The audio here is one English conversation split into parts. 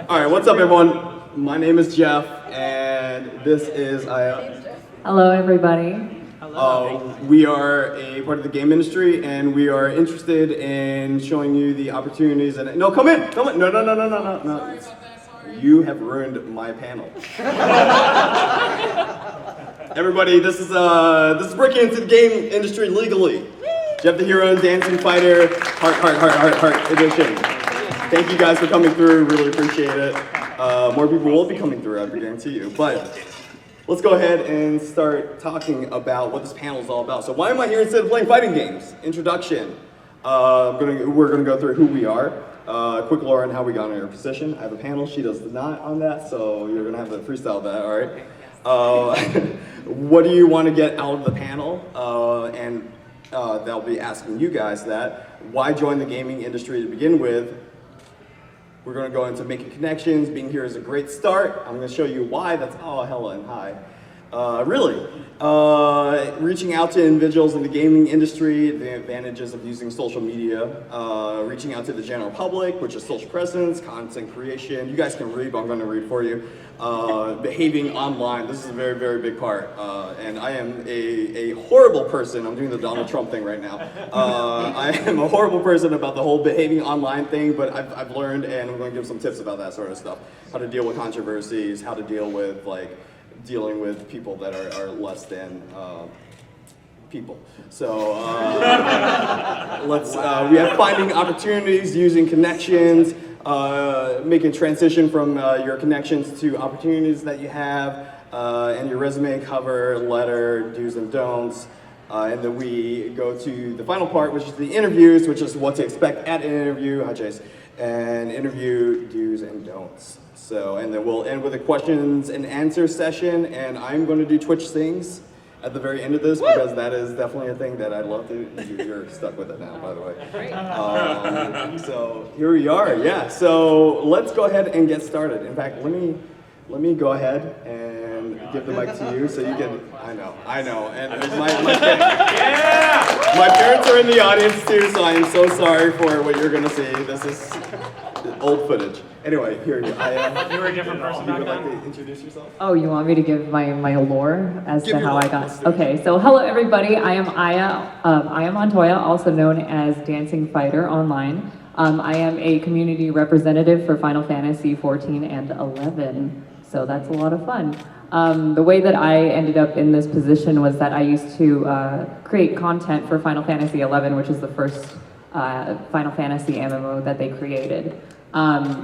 All right, what's up, everyone? My name is Geoff, and this is Hello, everybody. we are a part of the game industry, and we are interested in showing you the opportunities. And no, come in. No. You have ruined my panel. Everybody, this is breaking into the game industry legally. Geoff the Hero and Dancing Fighter, heart edition. Thank you guys for coming through. Really appreciate it. More people will be coming through, I guarantee you. But let's go ahead and start talking about what this panel is all about. So why am I here instead of playing fighting games? Introduction. We're gonna go through who we are. Quick lore on how we got in our position. I have a panel. She does not on that, so you're gonna have to freestyle that. All right. What do you want to get out of the panel? And they'll be asking you guys that. Why join the gaming industry to begin with? We're going to go into making connections. Being here is a great start. I'm going to show you why. That's hello and hi. Reaching out to individuals in the gaming industry, the advantages of using social media, reaching out to the general public, which is social presence, content creation. You guys can read, but I'm going to read for you. Behaving online. This is a very, very big part. And I am a horrible person. I'm doing the Donald Trump thing right now. I am a horrible person about the whole behaving online thing, but I've learned, and I'm going to give some tips about that sort of stuff. How to deal with controversies, how to deal with dealing with people that are less than people. So we have finding opportunities, using connections, making transition from your connections to opportunities that you have, and your resume, cover, letter, do's and don'ts. And then we go to the final part, which is the interviews, which is what to expect at an interview. Hi, Chase. And interview do's and don'ts. So, and then we'll end with a questions and answer session, and I'm going to do Twitch things at the very end of this because that is definitely a thing that I'd love to do. You're stuck with it now, by the way. Great. So here we are, yeah. So let's go ahead and get started. In fact, let me go ahead and give the mic to you so you can. I know. And my parents are in the audience too, so I am so sorry for what you're going to see. This is old footage. Anyway, here you are. You were a different person back then? Would you like to introduce yourself? Oh, you want me to give my lore as Give to your how lore. I got? Okay, so hello everybody. I am Aya. I am Montoya, also known as Dancing Fighter online. I am a community representative for Final Fantasy 14 and 11. So that's a lot of fun. The way that I ended up in this position was that I used to create content for Final Fantasy 11, which is the first Final Fantasy MMO that they created.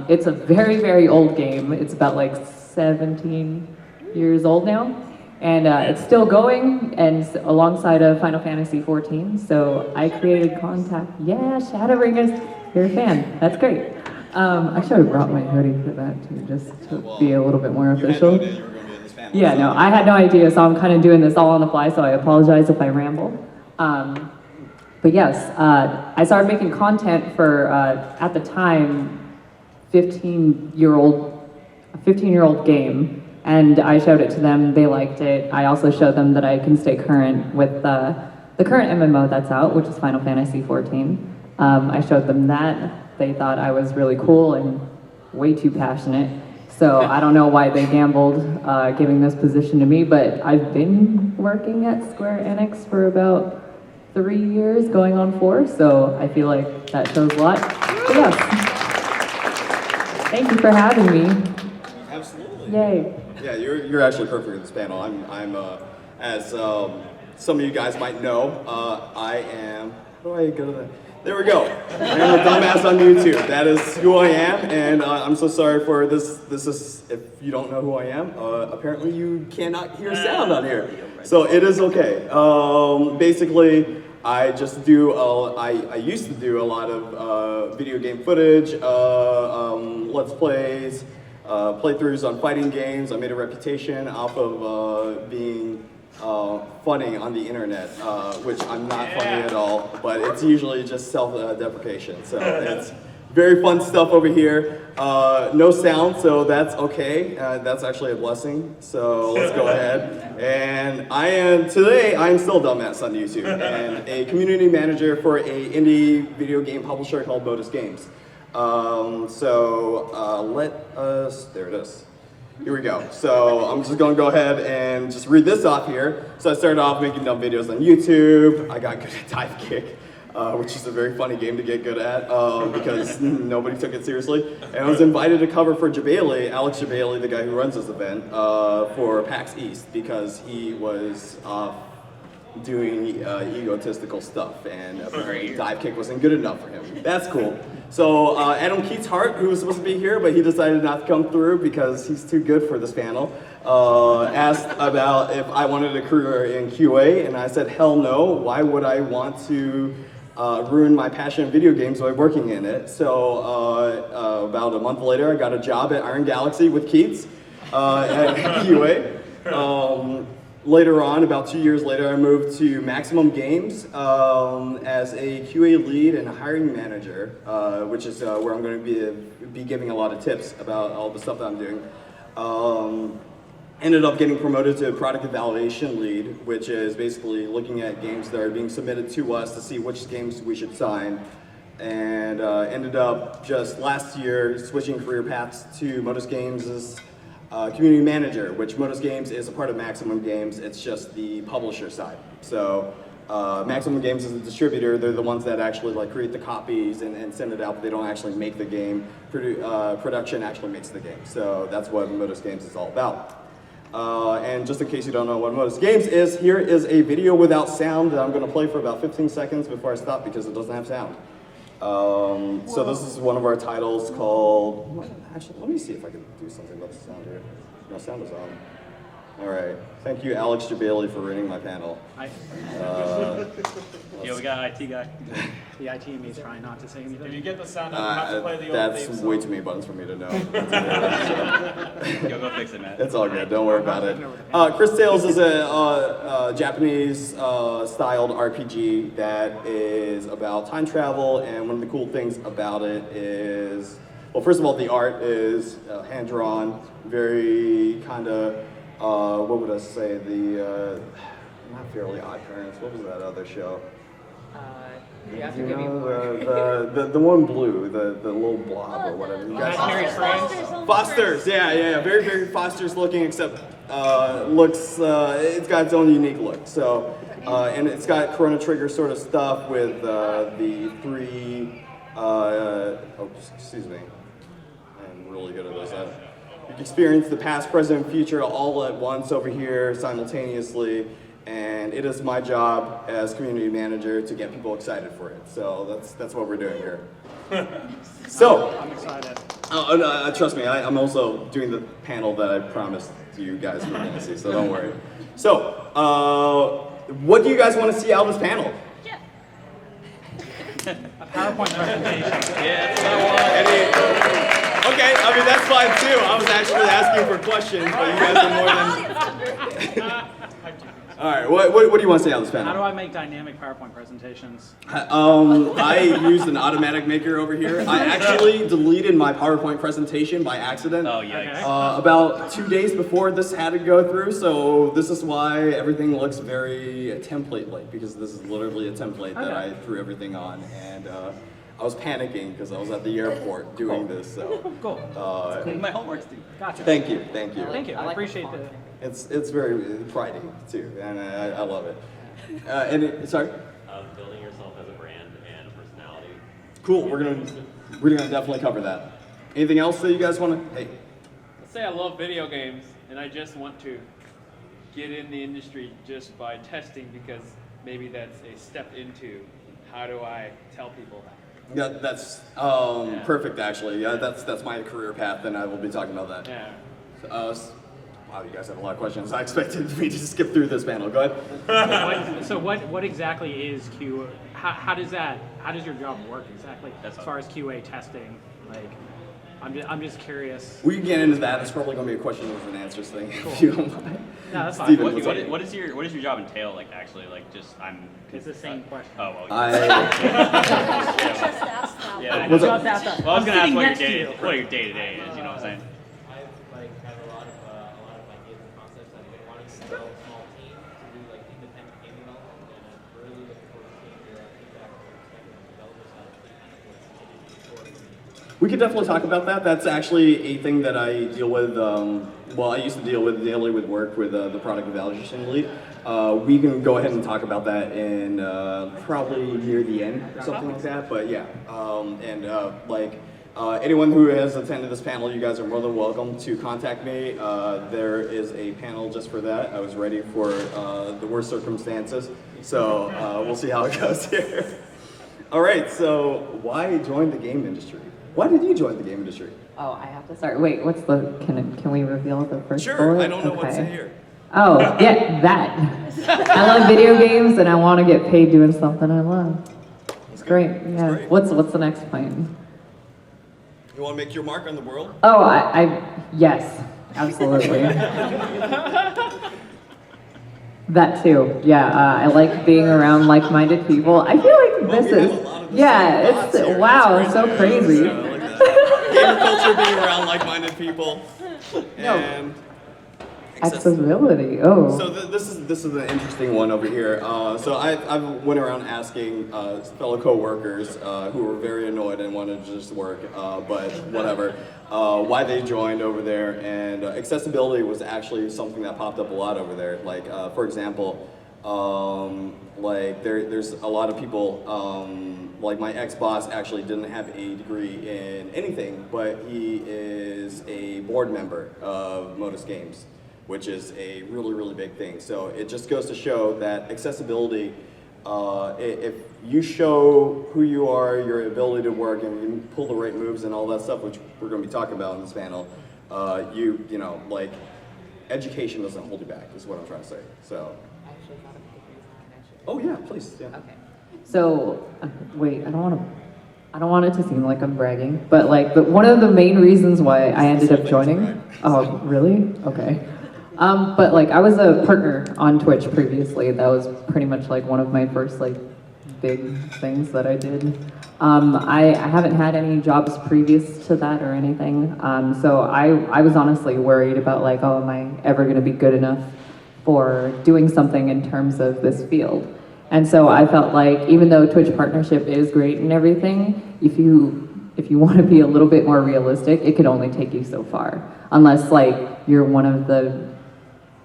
It's a very, very old game. It's about 17 years old now. And it's still going, and alongside of Final Fantasy 14. So I created contact. Yeah, Shadowbringers, you're a fan. That's great. I should have brought my hoodie for that too, just to be a little bit more official. You had no idea you were going to be in this panel. Yeah, no, I had no idea, so I'm kind of doing this all on the fly, so I apologize if I ramble. But yes, I started making content for, at the time, 15-year-old game, and I showed it to them. They liked it. I also showed them that I can stay current with the current MMO that's out, which is Final Fantasy 14. I showed them that. They thought I was really cool and way too passionate. So I don't know why they gambled giving this position to me, but I've been working at Square Enix for about 3 years, going on 4, so I feel like that shows a lot. But yes. Thank you for having me. Absolutely. Yay. Yeah, you're actually perfect for this panel. I'm as some of you guys might know, I am. How do I go to that? There we go. I am a dumbass on YouTube. That is who I am, and I'm so sorry for this. This is, if you don't know who I am, apparently you cannot hear sound on here, so it is okay. Basically, I just do. I used to do a lot of video game footage, let's plays, playthroughs on fighting games. I made a reputation off of being funny on the internet, which I'm not funny at all, but it's usually just self-deprecation. So it's very fun stuff over here. No sound, so that's okay. That's actually a blessing. So let's go ahead. And today I am still dumbass on YouTube and a community manager for a indie video game publisher called Modus Games. Let us, there it is. Here we go. So I'm just gonna go ahead and just read this off here. So I started off making dumb videos on YouTube. I got good at Dive Kick, which is a very funny game to get good at because nobody took it seriously. And I was invited to cover for Jabali, Alex Jabali, the guy who runs this event, for PAX East because he was doing egotistical stuff, and apparently Dive Kick wasn't good enough for him. That's cool. So Adam Keats Hart, who was supposed to be here, but he decided not to come through because he's too good for this panel, asked about if I wanted a career in QA, and I said, hell no, why would I want to ruin my passion in video games by working in it? So about a month later, I got a job at Iron Galaxy with Keats at QA. Later on, about 2 years later, I moved to Maximum Games as a QA lead and hiring manager, which is where I'm going to be giving a lot of tips about all the stuff that I'm doing. Ended up getting promoted to product evaluation lead, which is basically looking at games that are being submitted to us to see which games we should sign. And ended up just last year switching career paths to Modus Games' community manager, which Modus Games is a part of Maximum Games. It's just the publisher side. So Maximum Games is a distributor. They're the ones that actually like create the copies and send it out, but they don't actually make the game. Production actually makes the game. So that's what Modus Games is all about. And just in case you don't know what Modus Games is, here is a video without sound that I'm going to play for about 15 seconds before I stop because it doesn't have sound. So this is one of our titles called, actually, let me see if I can do something about the sound here. No, sound is on. All right. Thank you, Alex Jabali, for running my panel. Hi. We got an IT guy. The IT me is trying not to say anything. If you get the sound, I have to play the old that's theme way song. too many buttons for me to know. Go fix it, man. It's all good. Don't worry about it. Chris Tales is a Japanese styled RPG that is about time travel, and one of the cool things about it is, well, first of all, the art is hand drawn, very kind of, what would I say, the not Fairly Odd Parents. What was that other show? You have to You give me know, more. the one blue, the little blob or whatever. You guys Imaginary friends. Fosters, yeah, very, very Fosters looking, except looks, it's got its own unique look. So, and it's got Chrono Trigger sort of stuff with the three, excuse me, I'm really good at this. You can experience the past, present, and future all at once over here simultaneously. And it is my job as community manager to get people excited for it. So that's what we're doing here. So, I'm excited. trust me, I'm also doing the panel that I promised you guys were going to see, so don't worry. So, what do you guys want to see out of this panel? A PowerPoint presentation. Okay, I mean, that's fine too. I was actually asking for questions, but you guys are more than... All right, what do you want to say out of this panel? How do I make dynamic PowerPoint presentations? I used an automatic maker over here. I actually deleted my PowerPoint presentation by accident. Oh, yikes. About 2 days before this had to go through, so this is why everything looks very template-like, because this is literally a template that I threw everything on, and I was panicking because I was at the airport doing this, so. Cool. My homework's due. Gotcha. Thank you. Thank you. I appreciate the. It's very priding too, and I love it. Sorry? Building yourself as a brand and a personality. Cool, we're gonna definitely cover that. Anything else that you guys want to, hey? Let's say I love video games and I just want to get in the industry just by testing because maybe that's a step into how do I tell people that? Yeah, that's perfect actually. Yeah, that's my career path, and I will be talking about that. Yeah. Wow, you guys have a lot of questions. I expected me to skip through this panel. Go ahead. So what exactly is QA? How does your job work exactly? As far as QA testing, like, I'm just curious. We can get into that. It's probably going to be a questions and answers thing. Cool. If you don't mind. No, that's fine. Steven, What does your job entail? Like actually, like just I'm. It's the same question. Oh well. I What's just up? asked that. Well, I was gonna I'm ask sitting what next to you. your day to day is. You know what I'm saying? I've had a lot of ideas and concepts. I've been wanting to develop a small team to do like independent game development, and I'm really looking forward to seeing your feedback and your perspective on developers how to kind of continue to support me. We could definitely talk about that. That's actually a thing that I deal with. Well, I used to deal with daily with work with the product evaluation lead. We can go ahead and talk about that in probably near the end or something like that. But yeah, anyone who has attended this panel, you guys are more than welcome to contact me. There is a panel just for that. I was ready for the worst circumstances, so we'll see how it goes here. All right, so why join the game industry? Why did you join the game industry? Oh, I have to start. Wait, what's the? Can we reveal the first? Sure, bullet? I don't know what's in Okay. here. Oh, yeah, that. I love video games and I want to get paid doing something I love. It's great. Yeah. great. What's the next point? You want to make your mark on the world? Oh, yes, absolutely. That too. Yeah, I like being around like-minded people. I feel like this we have is. a lot of the Yeah, same thoughts it's here. wow, It's it's so crazy. crazy. So, I like that. Gamer culture, being around like-minded people, and Accessibility. Oh. So this is an interesting one over here. So I went around asking fellow coworkers who were very annoyed and wanted to just work, but whatever, why they joined over there. And accessibility was actually something that popped up a lot over there. Like for example, there's a lot of people. Like my ex-boss actually didn't have a degree in anything, but he is a board member of Modus Games, which is a really, really big thing. So it just goes to show that accessibility, if you show who you are, your ability to work, and you pull the right moves and all that stuff, which we're going to be talking about in this panel, education doesn't hold you back, is what I'm trying to say. So. I actually thought of a good reason connection. Oh yeah, please. Yeah. Okay. So, wait, I don't want it to seem like I'm bragging, but one of the main reasons why I ended up joining. Oh, really? Okay. But I was a partner on Twitch previously. That was pretty much one of my first big things that I did. I haven't had any jobs previous to that or anything. So I was honestly worried about oh, am I ever going to be good enough for doing something in terms of this field? And so I felt even though Twitch partnership is great and everything, if you want to be a little bit more realistic, it could only take you so far, unless you're one of the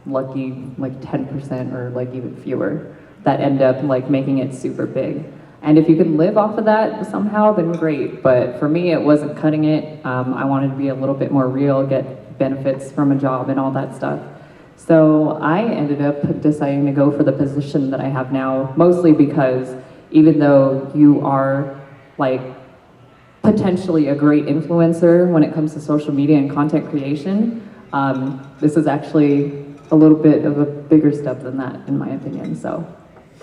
lucky 10% or even fewer that end up making it super big. And if you can live off of that somehow, then great. But for me, it wasn't cutting it. I wanted to be a little bit more real, get benefits from a job and all that stuff. So I ended up deciding to go for the position that I have now, mostly because even though you are potentially a great influencer when it comes to social media and content creation, this is actually a little bit of a bigger step than that, in my opinion. So I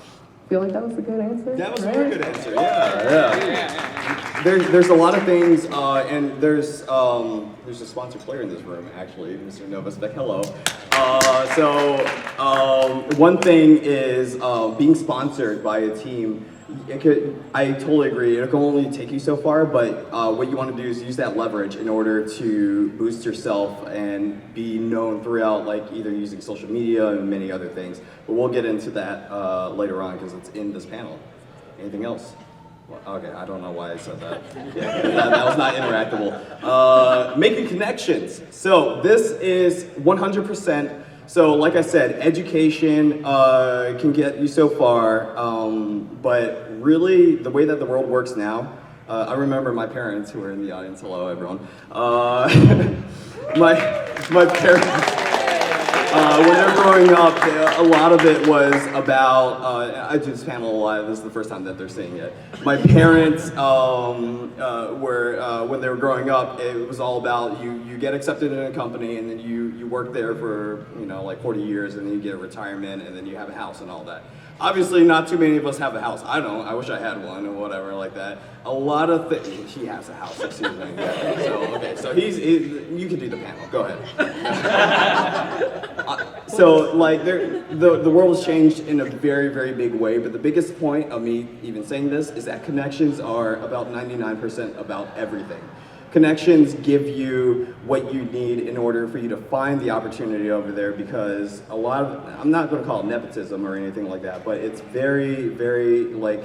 feel like that was a good answer. That was a right? very good answer. Yeah. There's a lot of things, and there's a sponsored player in this room, actually, Mr. Nova Spec. Hello. One thing is being sponsored by a team. I totally agree. It can only take you so far, but what you want to do is use that leverage in order to boost yourself and be known throughout, either using social media and many other things. But we'll get into that later on because it's in this panel. Anything else? Well, okay, I don't know why I said that. Yeah, that was not interactable. Making connections. So this is 100%. So like I said, education can get you so far, but really the way that the world works now, I remember my parents who are in the audience, hello everyone, my parents, when they were growing up, a lot of it was about, I do this panel a lot, this is the first time that they're seeing it. My parents when they were growing up, it was all about you get accepted in a company and then you work there for 40 years and then you get a retirement and then you have a house and all that. Obviously, not too many of us have a house. I don't. I wish I had one or whatever like that. A lot of things. He has a house. Excuse me. Yeah. So okay. So you can do the panel. Go ahead. The world has changed in a very, very big way. But the biggest point of me even saying this is that connections are about 99% about everything. Connections give you what you need in order for you to find the opportunity over there, because a lot of, I'm not going to call it nepotism or anything like that, but it's very, very,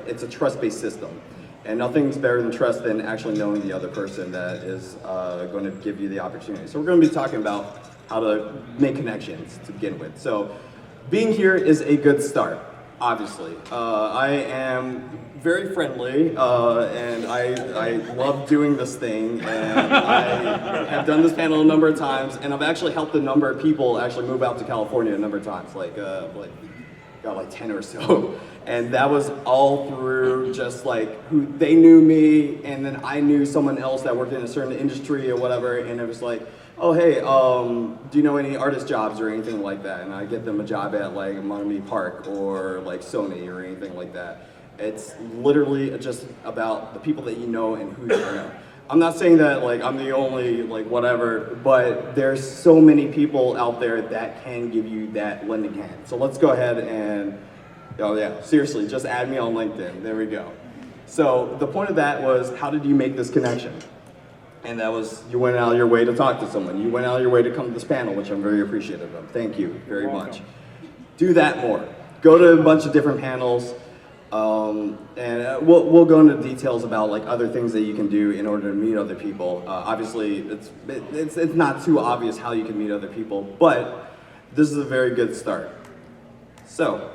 it's a trust-based system. And nothing's better than trust than actually knowing the other person that is going to give you the opportunity. So we're going to be talking about how to make connections to begin with. So being here is a good start, obviously. I am very friendly, and I love doing this thing, and I have done this panel a number of times, and I've actually helped a number of people actually move out to California a number of times, got like 10 or so. And that was all through just like who they knew me, and then I knew someone else that worked in a certain industry or whatever, and it was like, oh hey, do you know any artist jobs or anything like that? And I get them a job at like Monterey Park or like Sony or anything like that. It's literally just about the people that you know and who you know. I'm not saying that like I'm the only like whatever, but there's so many people out there that can give you that lending hand. So let's go ahead and, oh yeah, seriously, just add me on LinkedIn. There we go. So the point of that was, how did you make this connection? And that was, you went out of your way to talk to someone. You went out of your way to come to this panel, which I'm very appreciative of. Thank you very much. Do that more. Go to a bunch of different panels, and we'll go into details about like other things that you can do in order to meet other people. Obviously, it's not too obvious how you can meet other people, but this is a very good start. So,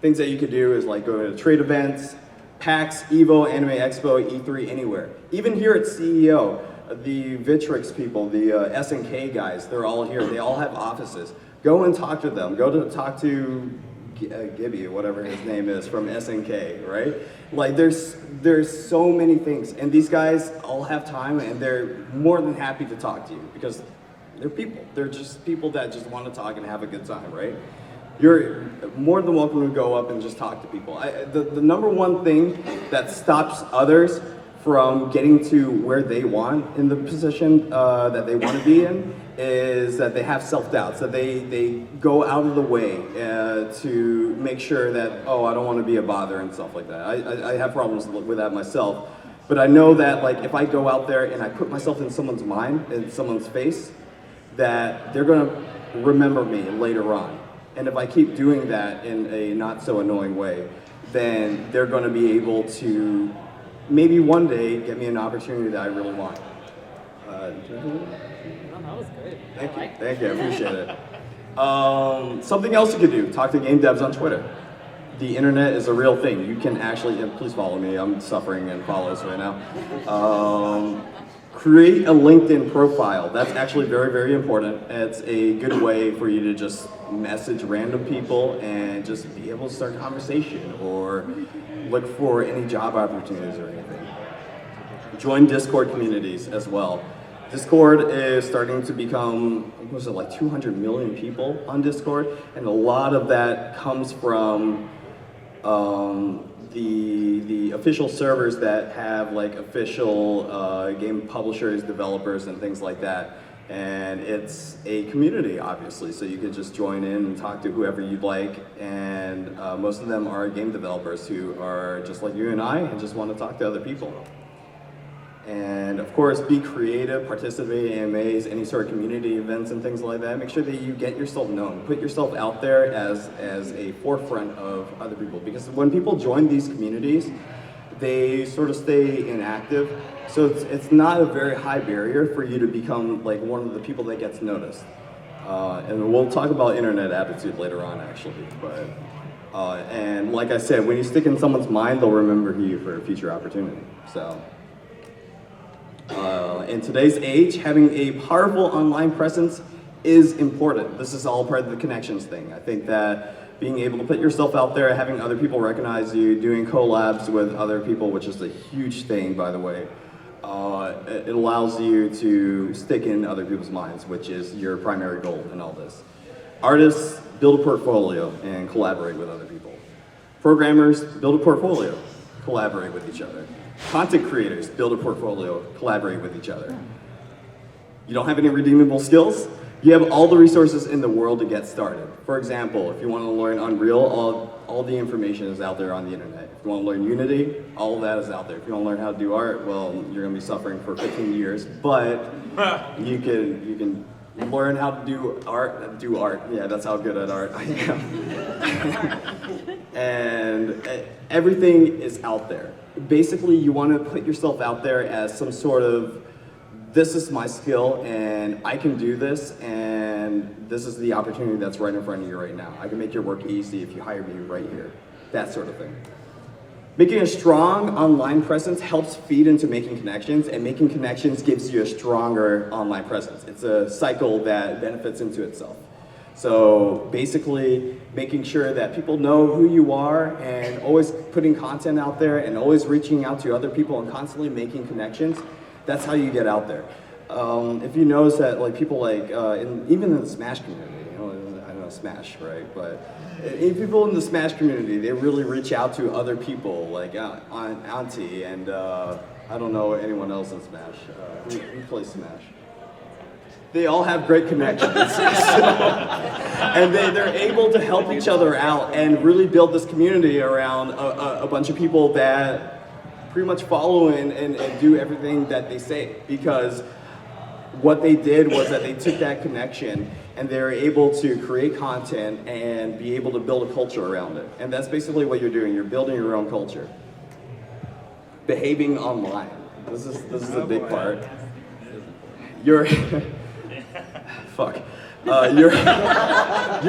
things that you could do is like go to trade events, PAX, EVO, Anime Expo, E3, anywhere. Even here at CEO, the Vitrix people, the SNK guys, they're all here. They all have offices. Go and talk to them. Go to talk to Gibby, whatever his name is, from SNK, right? Like there's so many things, and these guys all have time, and they're more than happy to talk to you because they're people. They're just people that just want to talk and have a good time, right? You're more than welcome to go up and just talk to people. The number one thing that stops others from getting to where they want in the position that they want to be in is that they have self-doubts, that they go out of the way to make sure that, oh, I don't want to be a bother and stuff like that. I have problems with that myself. But I know that like if I go out there and I put myself in someone's mind, in someone's face, that they're going to remember me later on. And if I keep doing that in a not so annoying way, then they're going to be able to maybe one day get me an opportunity that I really want. That was good. Thank you, I appreciate it. Something else you could do, talk to game devs on Twitter. The internet is a real thing. You can actually, and please follow me, I'm suffering in follows right now. Create a LinkedIn profile. That's actually very, very important. It's a good way for you to just message random people and just be able to start a conversation or look for any job opportunities or anything. Join Discord communities as well. Discord is starting to become, what was it, like 200 million people on Discord, and a lot of that comes from the official servers that have like official game publishers, developers, and things like that. And it's a community, obviously, so you can just join in and talk to whoever you'd like. And most of them are game developers who are just like you and I and just want to talk to other people. And of course, be creative, participate in AMAs, any sort of community events and things like that. Make sure that you get yourself known. Put yourself out there as a forefront of other people. Because when people join these communities, they sort of stay inactive. So it's not a very high barrier for you to become like one of the people that gets noticed. And we'll talk about internet attitude later on, actually. But and like I said, when you stick in someone's mind, they'll remember you for a future opportunity. So. In today's age, having a powerful online presence is important. This is all part of the connections thing. I think that being able to put yourself out there, having other people recognize you, doing collabs with other people, which is a huge thing, by the way, it allows you to stick in other people's minds, which is your primary goal in all this. Artists, build a portfolio and collaborate with other people. Programmers, build a portfolio, collaborate with each other. Content creators, build a portfolio, collaborate with each other. You don't have any redeemable skills? You have all the resources in the world to get started. For example, if you want to learn Unreal, all the information is out there on the internet. If you want to learn Unity, all of that is out there. If you want to learn how to do art, well, you're going to be suffering for 15 years, but you can learn how to do art. Yeah, that's how good at art I am. And everything is out there. Basically, you want to put yourself out there as some sort of, this is my skill and I can do this, and this is the opportunity that's right in front of you right now. I can make your work easy if you hire me right here. That sort of thing. Making a strong online presence helps feed into making connections, and making connections gives you a stronger online presence. It's a cycle that benefits into itself. So basically, making sure that people know who you are and always putting content out there and always reaching out to other people and constantly making connections, that's how you get out there. If you notice that like people like, even in the Smash community, I know Smash, right? But people in the Smash community, they really reach out to other people, like Auntie, and I don't know anyone else in Smash. Who plays Smash? They all have great connections. And they're able to help each other out and really build this community around a bunch of people that pretty much follow and do everything that they say, because what they did was that they took that connection and they're able to create content and be able to build a culture around it. And that's basically what you're doing. You're building your own culture. Behaving online. This is a big part. Fuck. Your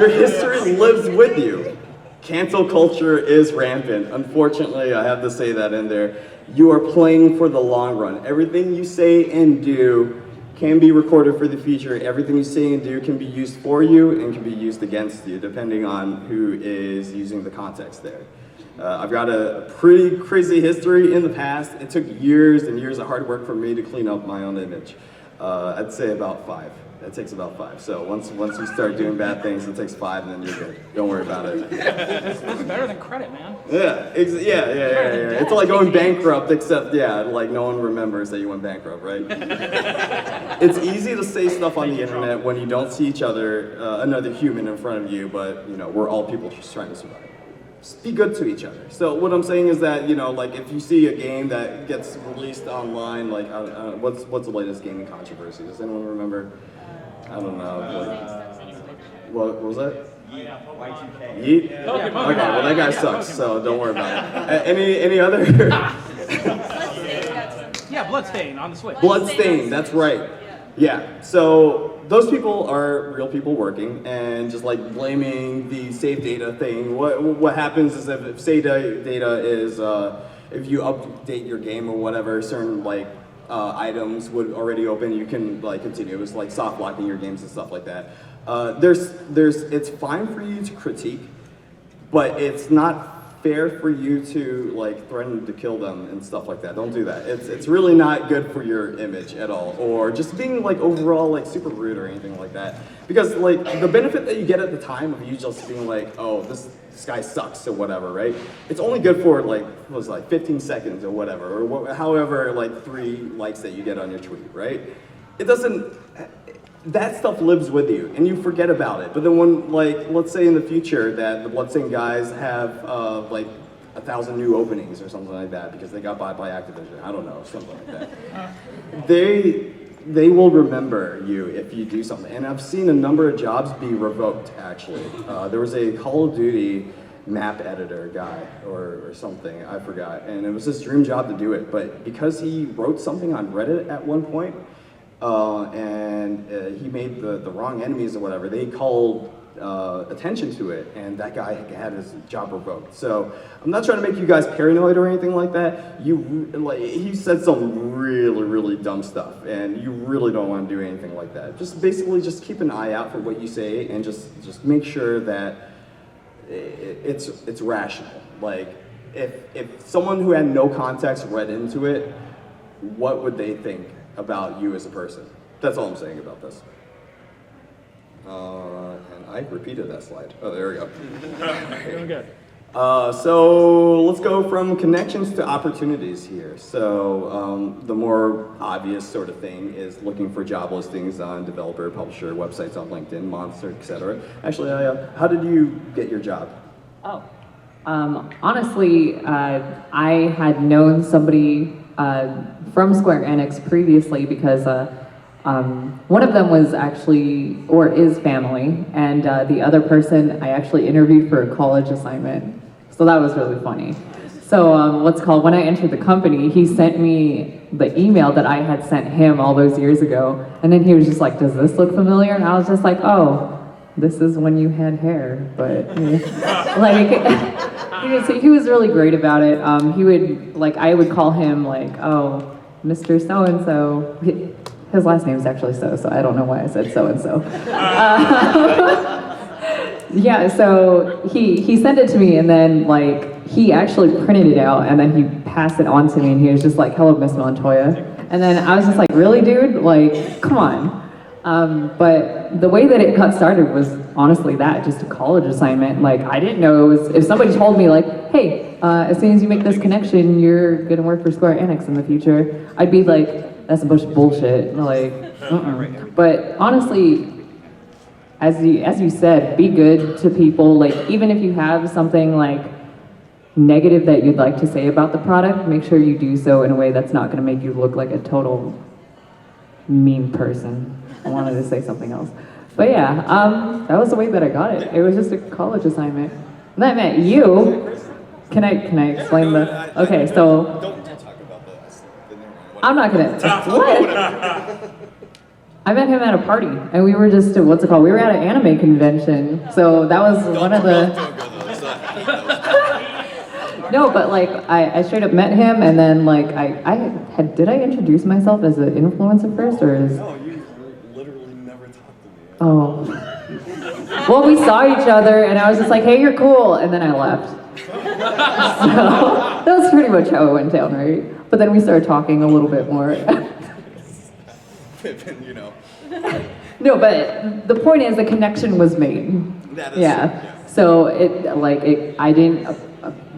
history lives with you. Cancel culture is rampant. Unfortunately, I have to say that in there. You are playing for the long run. Everything you say and do can be recorded for the future. Everything you say and do can be used for you and can be used against you, depending on who is using the context there. I've got a pretty crazy history in the past. It took years and years of hard work for me to clean up my own image. I'd say about 5. It takes about 5. So once you start doing bad things, it takes 5, and then you're good. Don't worry about it. It's better than credit, man. Yeah. It's like going bankrupt, except like no one remembers that you went bankrupt, right? It's easy to say stuff on the internet when you don't see each other, another human in front of you, but we're all people just trying to survive. Just be good to each other. So what I'm saying is that like if you see a game that gets released online, like what's the latest gaming controversy? Does anyone remember? I don't know. What was that? Yeet? Okay, well that guy sucks, so don't worry about it. Any other? Yeah, Bloodstain on the Switch. Bloodstain, that's right. Yeah, so those people are real people working, and just like blaming the save data thing. What happens is if save data is if you update your game or whatever, certain items would already open. You can continue. It was like soft locking your games and stuff like that. It's fine for you to critique, but it's not fair for you to threaten to kill them and stuff like that. Don't do that. It's really not good for your image at all, or just being overall super rude or anything like that. Because the benefit that you get at the time of you just being oh, this guy sucks or whatever, right? It's only good for 15 seconds or whatever, or however 3 likes that you get on your tweet, right? It doesn't. That stuff lives with you, and you forget about it. But then when, let's say in the future that the Bloodstain guys have 1,000 new openings or something like that because they got bought by Activision, I don't know, something like that. They will remember you if you do something. And I've seen a number of jobs be revoked, actually. There was a Call of Duty map editor guy or something, I forgot. And it was his dream job to do it, but because he wrote something on Reddit at one point, and he made the wrong enemies or whatever, they called attention to it, and that guy had his job revoked. So I'm not trying to make you guys paranoid or anything like that. He said some really, really dumb stuff, and you really don't want to do anything like that. Just basically just keep an eye out for what you say, and just make sure that it's rational. If someone who had no context read into it, what would they think about you as a person? That's all I'm saying about this. And I repeated that slide. Oh, there we go. Doing good. So let's go from connections to opportunities here. So the more obvious sort of thing is looking for job listings on developer, publisher, websites on LinkedIn, Monster, etc. Actually, how did you get your job? Oh, honestly, I had known somebody from Square Enix previously because One of them was actually, or is family, and the other person I actually interviewed for a college assignment. So that was really funny. So when I entered the company, he sent me the email that I had sent him all those years ago. And then he was just like, does this look familiar? And I was just like, oh, this is when you had hair. But like, he was really great about it. I would call him like, oh, Mr. So-and-so. His last name is actually so I don't know why I said so-and-so. Yeah, so he sent it to me, and then like he actually printed it out, and then he passed it on to me, and he was just like, hello, Miss Montoya. And then I was just like, really, dude? Like, come on. But the way that it got started was honestly just a college assignment. Like, I didn't know it was, if somebody told me like, hey, as soon as you make this connection, you're gonna work for Square Enix in the future, I'd be like, that's a bunch of bullshit. Like, But honestly, as you said, be good to people. Like, even if you have something like negative that you'd like to say about the product, make sure you do so in a way that's not going to make you look like a total mean person. I wanted to say something else, but yeah, that was the way that I got it. It was just a college assignment. And I met you. Can I explain the? Okay, so Don't talk about I'm not gonna. What? I met him at a party, and we were just, we were at an anime convention, so that was one of the... No, but like, I straight up met him, and then like, did I introduce myself as an influencer first, or is... No, you literally never talked to me. Oh. Well, we saw each other, and I was just like, hey, you're cool, and then I left. So, that was pretty much how it went down, right? But then we started talking a little bit more. You know. No, but the point is the connection was made. That is yeah. true, yeah. So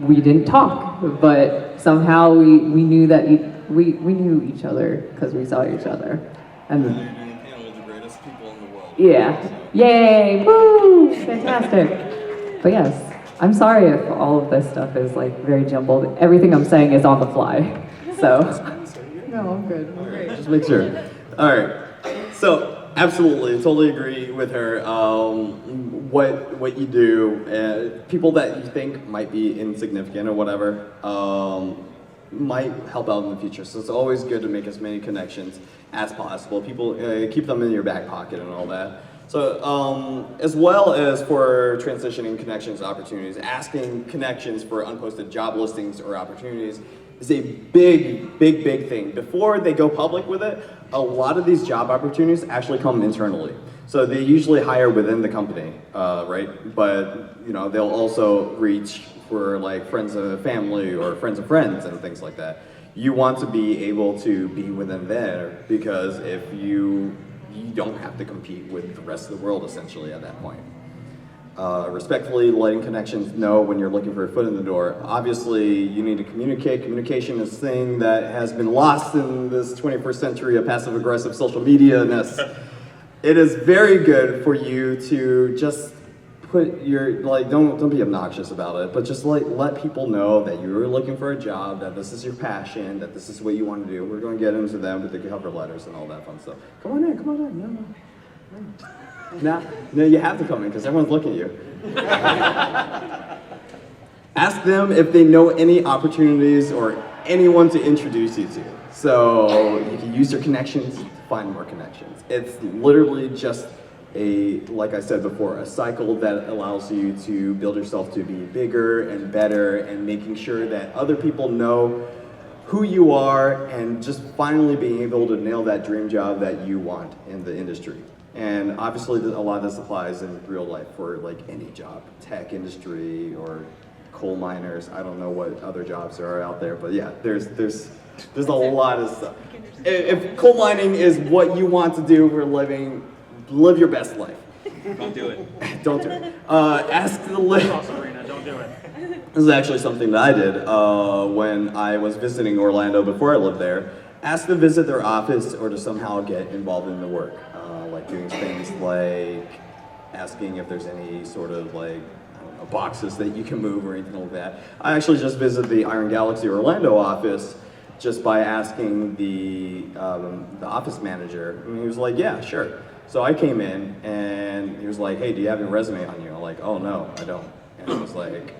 we didn't talk, but somehow we knew that we knew each other because we saw each other. And You're doing a panel with the greatest people in the world. yeah. So. Yay! Woo! Fantastic. But yes, I'm sorry if all of this stuff is like very jumbled. Everything I'm saying is on the fly. So no, I'm good. I'm great. Just make sure. All right. So absolutely, totally agree with her. What you do, people that you think might be insignificant or whatever, might help out in the future. So it's always good to make as many connections as possible. People keep them in your back pocket and all that. So as well as for transitioning connections to opportunities, asking connections for unposted job listings or opportunities is a big thing. Before they go public with it, a lot of these job opportunities actually come internally. So they usually hire within the company, right? But you know, they'll also reach for like friends of the family or friends of friends and things like that. You want to be able to be within there because if you don't have to compete with the rest of the world essentially at that point. Respectfully letting connections know when you're looking for a foot in the door. Obviously, you need to communicate. Communication is a thing that has been lost in this 21st century of passive-aggressive social media-ness. It is very good for you to just put your, like, don't be obnoxious about it, but just like let people know that you're looking for a job, that this is your passion, that this is what you want to do. We're going to get into them with the cover letters and all that fun stuff. Come on in. No, you have to come in because everyone's looking at you. Ask them if they know any opportunities or anyone to introduce you to. So you can use your connections to find more connections. It's literally just like I said before, a cycle that allows you to build yourself to be bigger and better and making sure that other people know who you are and just finally being able to nail that dream job that you want in the industry. And obviously a lot of this applies in real life for like any job, tech industry or coal miners. I don't know what other jobs there are out there, but yeah, there's a lot of stuff. If coal mining is what you want to do for a living, live your best life. Don't do it. Don't do it. Ask the Serena, don't do it. This is actually something that I did when I was visiting Orlando before I lived there. Ask to visit their office or to somehow get involved in the work. Like doing things like asking if there's any sort of like, I don't know, boxes that you can move or anything like that. I actually just visited the Iron Galaxy Orlando office just by asking the office manager, and he was like, yeah, sure. So I came in, and he was like, hey, do you have your resume on you? I'm like, oh no, I don't. And he was like,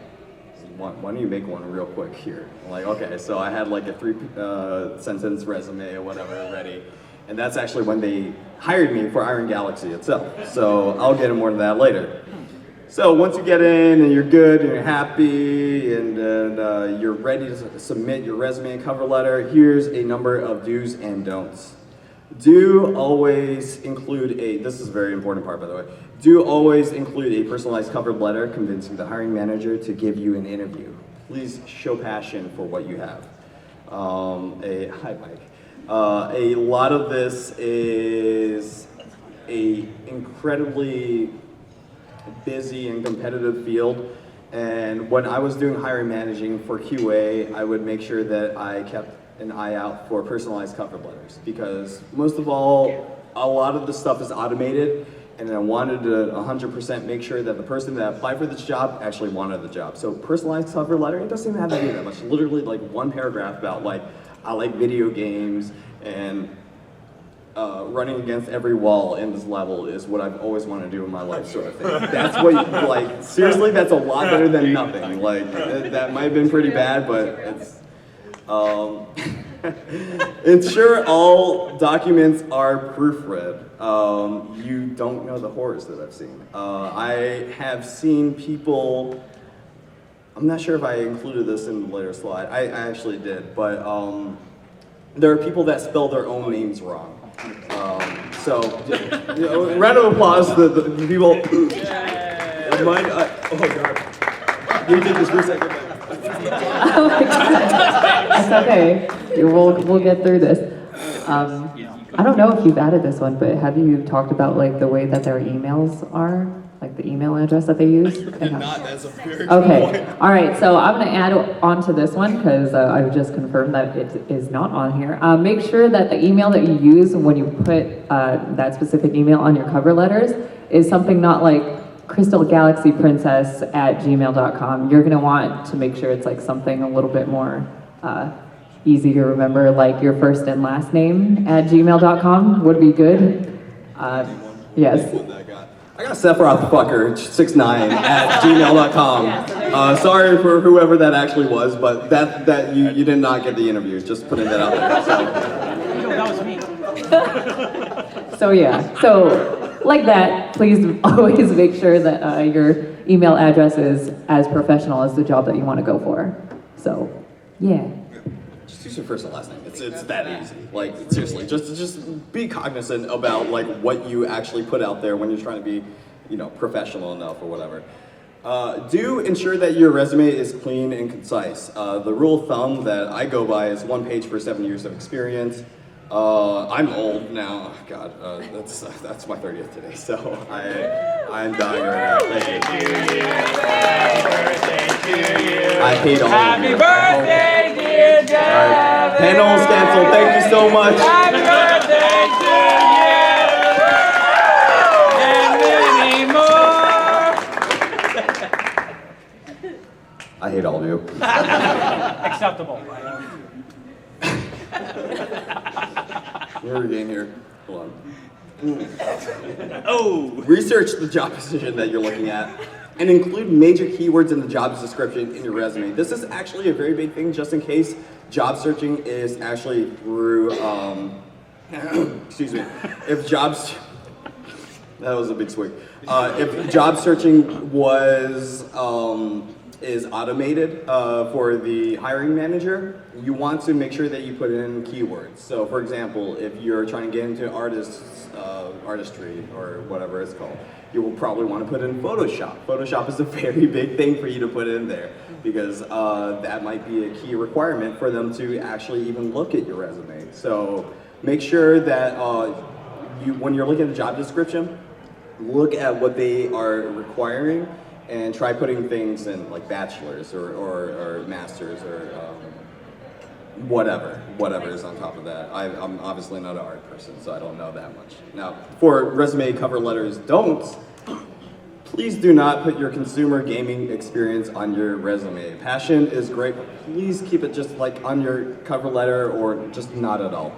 why don't you make one real quick here? I'm like, okay, so I had like a 3-sentence resume or whatever ready. And that's actually when they hired me for Iron Galaxy itself. So I'll get into more of that later. So once you get in and you're good and you're happy and you're ready to submit your resume and cover letter, here's a number of do's and don'ts. Do always include this is a very important part by the way, do always include a personalized cover letter convincing the hiring manager to give you an interview. Please show passion for what you have. Hi Mike. A lot of this is a incredibly busy and competitive field, and when I was doing hiring managing for QA, I would make sure that I kept an eye out for personalized cover letters, because most of all, a lot of the stuff is automated, and I wanted to 100% make sure that the person that applied for this job actually wanted the job. So personalized cover letter, it doesn't even have to be that much, literally like one paragraph about like, I like video games, and running against every wall in this level is what I've always wanted to do in my life, sort of thing. That's what, like, seriously, that's a lot better than nothing. Like, that might have been pretty bad, but it's, ensure all documents are proofread. You don't know the horrors that I've seen. I have seen people, I'm not sure if I included this in the later slide, I actually did, but there are people that spell their own names wrong. So, round of applause to the people. Mind, oh my god. Can you take this for a second? Oh my God. It's okay. We'll get through this. I don't know if you've added this one, but have you talked about like the way that their emails are? Like the email address that they use? That's a very good Okay, point. all right, so I'm gonna add on to this one because I've just confirmed that it is not on here. Make sure that the email that you use when you put that specific email on your cover letters is something not like crystalgalaxyprincess@gmail.com. You're gonna want to make sure it's like something a little bit more easy to remember, like your first and last name @gmail.com would be good. Yes. I got Sephiroth fucker 69 at gmail.com. Sorry for whoever that actually was, but that you did not get the interview. Just putting that out there. So. That was me. So yeah, so like that, please always make sure that your email address is as professional as the job that you want to go for. So, yeah. Just use your first and last name. It's that easy. Like seriously, just be cognizant about like what you actually put out there when you're trying to be, professional enough or whatever. Do ensure that your resume is clean and concise. The rule of thumb that I go by is 1 page for 7 years of experience. I'm old now. Oh, God, that's my 30th today, so I'm dying right now. Thank you. I hate all of you. Happy birthday, dear Dad! Panel's canceled. Thank you so much. Happy birthday to you! And many more! I hate all of you. Acceptable. We're regain here. Hold on. Oh! Research the job position that you're looking at and include major keywords in the job description in your resume. This is actually a very big thing just in case job searching is actually through, excuse me, if jobs, that was a big swing. If job searching is automated for the hiring manager, you want to make sure that you put in keywords. So for example, if you're trying to get into artistry or whatever it's called, you will probably want to put in Photoshop. Photoshop is a very big thing for you to put in there because that might be a key requirement for them to actually even look at your resume. So make sure that when you're looking at the job description, look at what they are requiring and try putting things in like bachelor's or master's or whatever is on top of that. I'm obviously not an art person, so I don't know that much. Now, for resume cover letters don'ts, please do not put your consumer gaming experience on your resume. Passion is great, but please keep it just like on your cover letter or just not at all.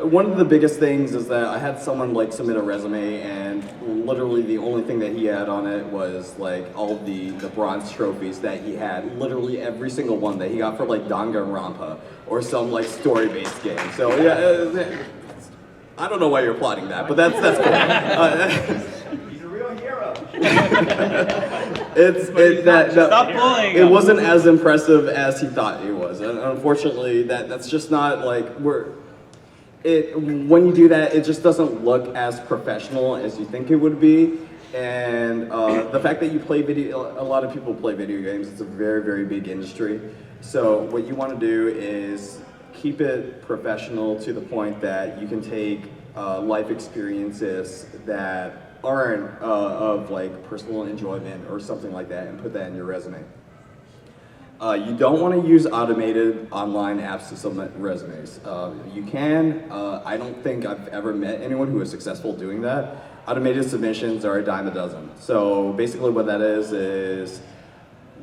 One of the biggest things is that I had someone like submit a resume and literally the only thing that he had on it was like all the bronze trophies that he had, literally every single one that he got for like Danganronpa or some like story-based game. So yeah, I don't know why you're plotting that, but that's cool. He's a real hero. Stop bullying It him. wasn't as impressive as he thought it was, and unfortunately, that's just not like when you do that, it just doesn't look as professional as you think it would be. And the fact that you play a lot of people play video games. It's a very, very big industry. So what you want to do is keep it professional to the point that you can take life experiences that aren't of like personal enjoyment or something like that and put that in your resume. You don't want to use automated online apps to submit resumes. You can. I don't think I've ever met anyone who is successful doing that. Automated submissions are a dime a dozen. So basically what that is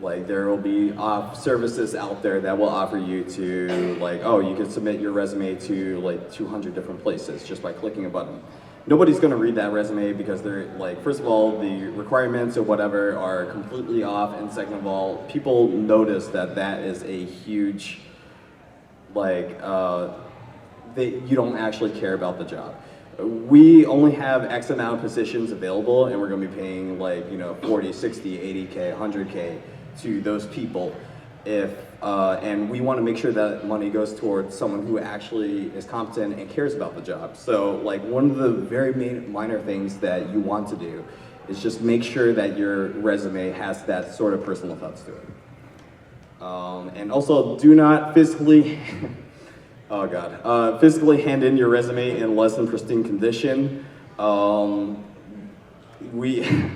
like there will be services out there that will offer you to like, oh, you can submit your resume to like 200 different places just by clicking a button. Nobody's going to read that resume because they're like, first of all, the requirements or whatever are completely off, and second of all, people notice that is a huge, like, you don't actually care about the job. We only have X amount of positions available, and we're going to be paying like, 40, 60, 80K, 100K to those people. And we want to make sure that money goes towards someone who actually is competent and cares about the job. So like one of the very minor things that you want to do is just make sure that your resume has that sort of personal touch to it. And also do not physically, oh God, physically hand in your resume in less than pristine condition. We had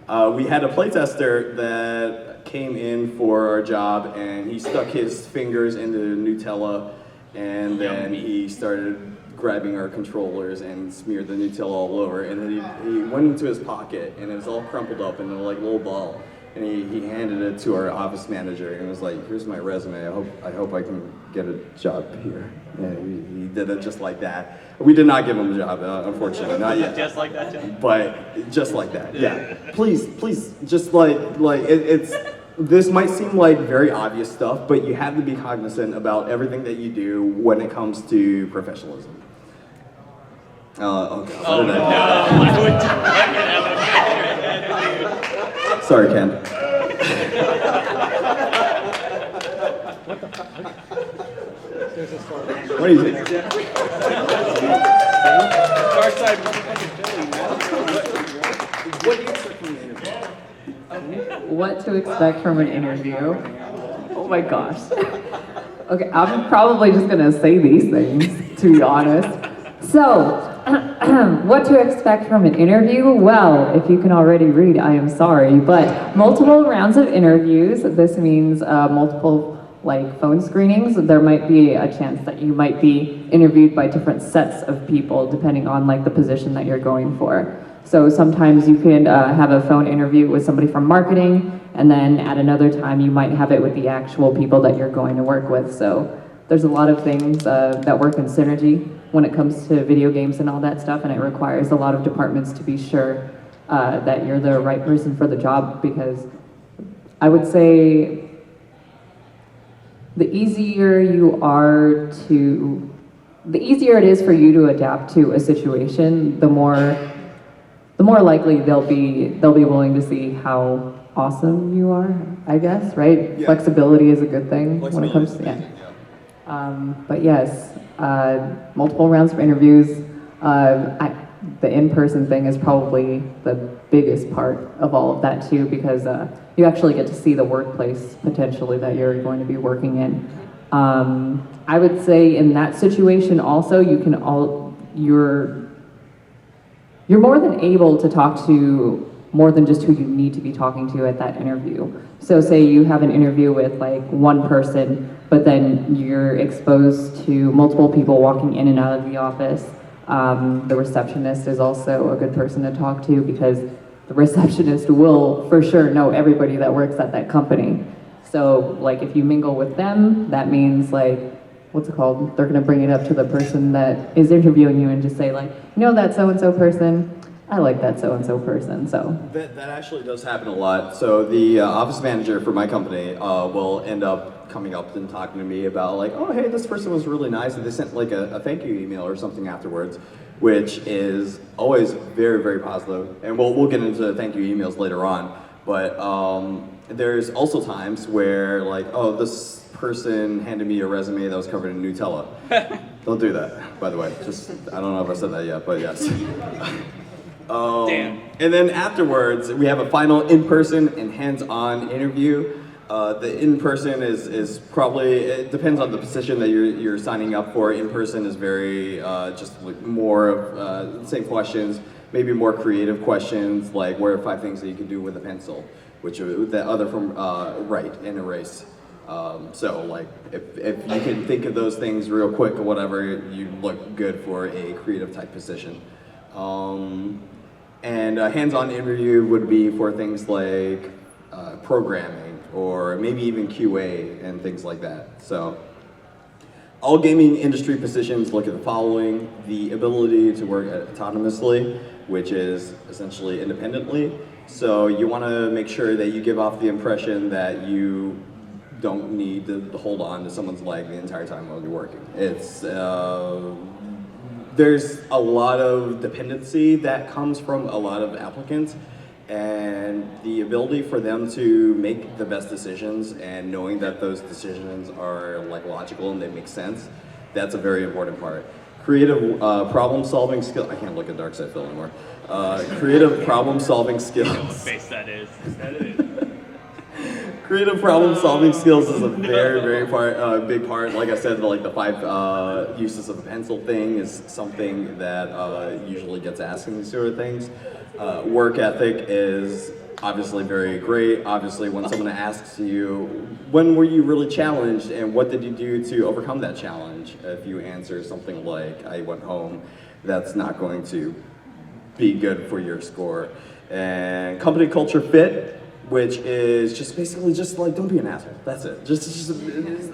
a playtester that came in for our job and he stuck his fingers into Nutella and then he started grabbing our controllers and smeared the Nutella all over, and then he went into his pocket and it was all crumpled up in a like little ball, and he handed it to our office manager and was like, here's my resume, I hope I can get a job here. And he did it just like that. We did not give him a job, unfortunately, not yet. Just like that, John? But just like that, yeah. Please, just like it's. This might seem like very obvious stuff, but you have to be cognizant about everything that you do when it comes to professionalism. Oh God. Oh no! Sorry, Ken. What do you think? Dark side. What to expect from an interview? Oh my gosh. Okay, I'm probably just gonna say these things, to be honest. So, what to expect from an interview? Well, if you can already read, I am sorry, but multiple rounds of interviews. This means multiple like phone screenings. There might be a chance that you might be interviewed by different sets of people depending on like the position that you're going for. So sometimes you can have a phone interview with somebody from marketing, and then at another time you might have it with the actual people that you're going to work with. So there's a lot of things that work in synergy when it comes to video games and all that stuff, and it requires a lot of departments to be sure that you're the right person for the job, because I would say the easier it is for you to adapt to a situation, the more likely they'll be willing to see how awesome you are, I guess, right? Yeah. Flexibility is a good thing when it comes to but yes, multiple rounds of interviews. The in-person thing is probably the biggest part of all of that too, because you actually get to see the workplace potentially that you're going to be working in. I would say in that situation also, you're more than able to talk to more than just who you need to be talking to at that interview. So say you have an interview with like one person, but then you're exposed to multiple people walking in and out of the office. The receptionist is also a good person to talk to, because the receptionist will for sure know everybody that works at that company. So like if you mingle with them, that means like, what's it called? They're gonna bring it up to the person that is interviewing you and just say like, you know that so-and-so person? I like that so-and-so person, so. That actually does happen a lot. So the office manager for my company will end up coming up and talking to me about like, oh hey, this person was really nice, and they sent like a thank you email or something afterwards, which is always very, very positive. And we'll get into thank you emails later on. But there's also times where like, oh, this person handed me a resume that was covered in Nutella. Don't do that, by the way. Just, I don't know if I said that yet, but yes. Damn. And then afterwards, we have a final in-person and hands-on interview. The in-person is probably, it depends on the position that you're signing up for. In-person is very just like more of the same questions, maybe more creative questions, like what are 5 things that you can do with a pencil, which the other from write and erase. So like if you can think of those things real quick or whatever, you look good for a creative type position. And a hands-on interview would be for things like programming or maybe even QA and things like that. So all gaming industry positions look at the following: the ability to work autonomously, which is essentially independently. So you want to make sure that you give off the impression that you don't need to hold on to someone's leg the entire time while you're working. It's there's a lot of dependency that comes from a lot of applicants, and the ability for them to make the best decisions and knowing that those decisions are like logical and they make sense, that's a very important part. Creative problem-solving skill. I can't look at Dark Side Phil anymore. Creative problem-solving skills. Face that is. Creative problem-solving skills is a very, very big part. Like I said, like the 5 uses of a pencil thing is something that usually gets asked in these sort of things. Work ethic is obviously very great. Obviously, when someone asks you, when were you really challenged and what did you do to overcome that challenge? If you answer something like, I went home, that's not going to be good for your score. And company culture fit, which is just basically just like, don't be an asshole. That's it. Just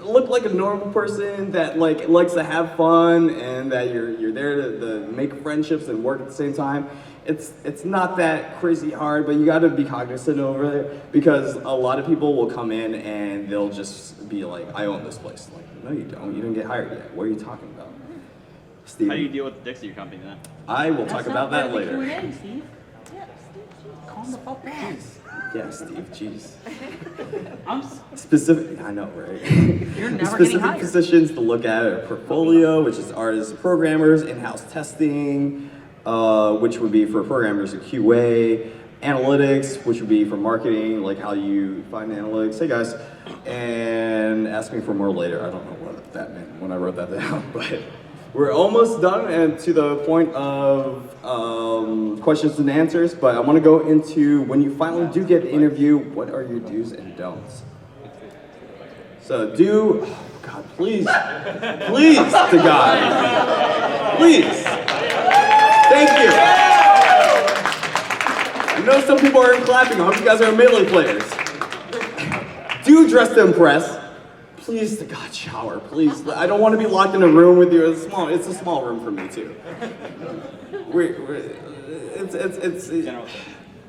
look like a normal person that like likes to have fun and that you're there to make friendships and work at the same time. It's not that crazy hard, but you got to be cognizant over it, because a lot of people will come in and they'll just be like, I own this place. Like, no, you don't. You didn't get hired yet. What are you talking about? Steve, How do you deal with the dicks at your company then? I will talk about that later. Q&A, Steve. Yeah, Steve, calm the fuck down. Yeah, Steve, jeez. I'm Specific, I know, right? You're never Specific getting hired. positions to look at are portfolio, which is artists, programmers, in-house testing, which would be for programmers and QA, analytics, which would be for marketing, like how you find analytics. Hey guys, and ask me for more later. I don't know what that meant when I wrote that down, but we're almost done and to the point of questions and answers, but I want to go into when you finally do get the interview, what are your do's and don'ts? So God, please, to God, please, thank you. I know some people aren't clapping, I hope you guys are Melee players. Do dress to impress. Please, to God, shower, please. I don't want to be locked in a room with you. It's a small room for me too.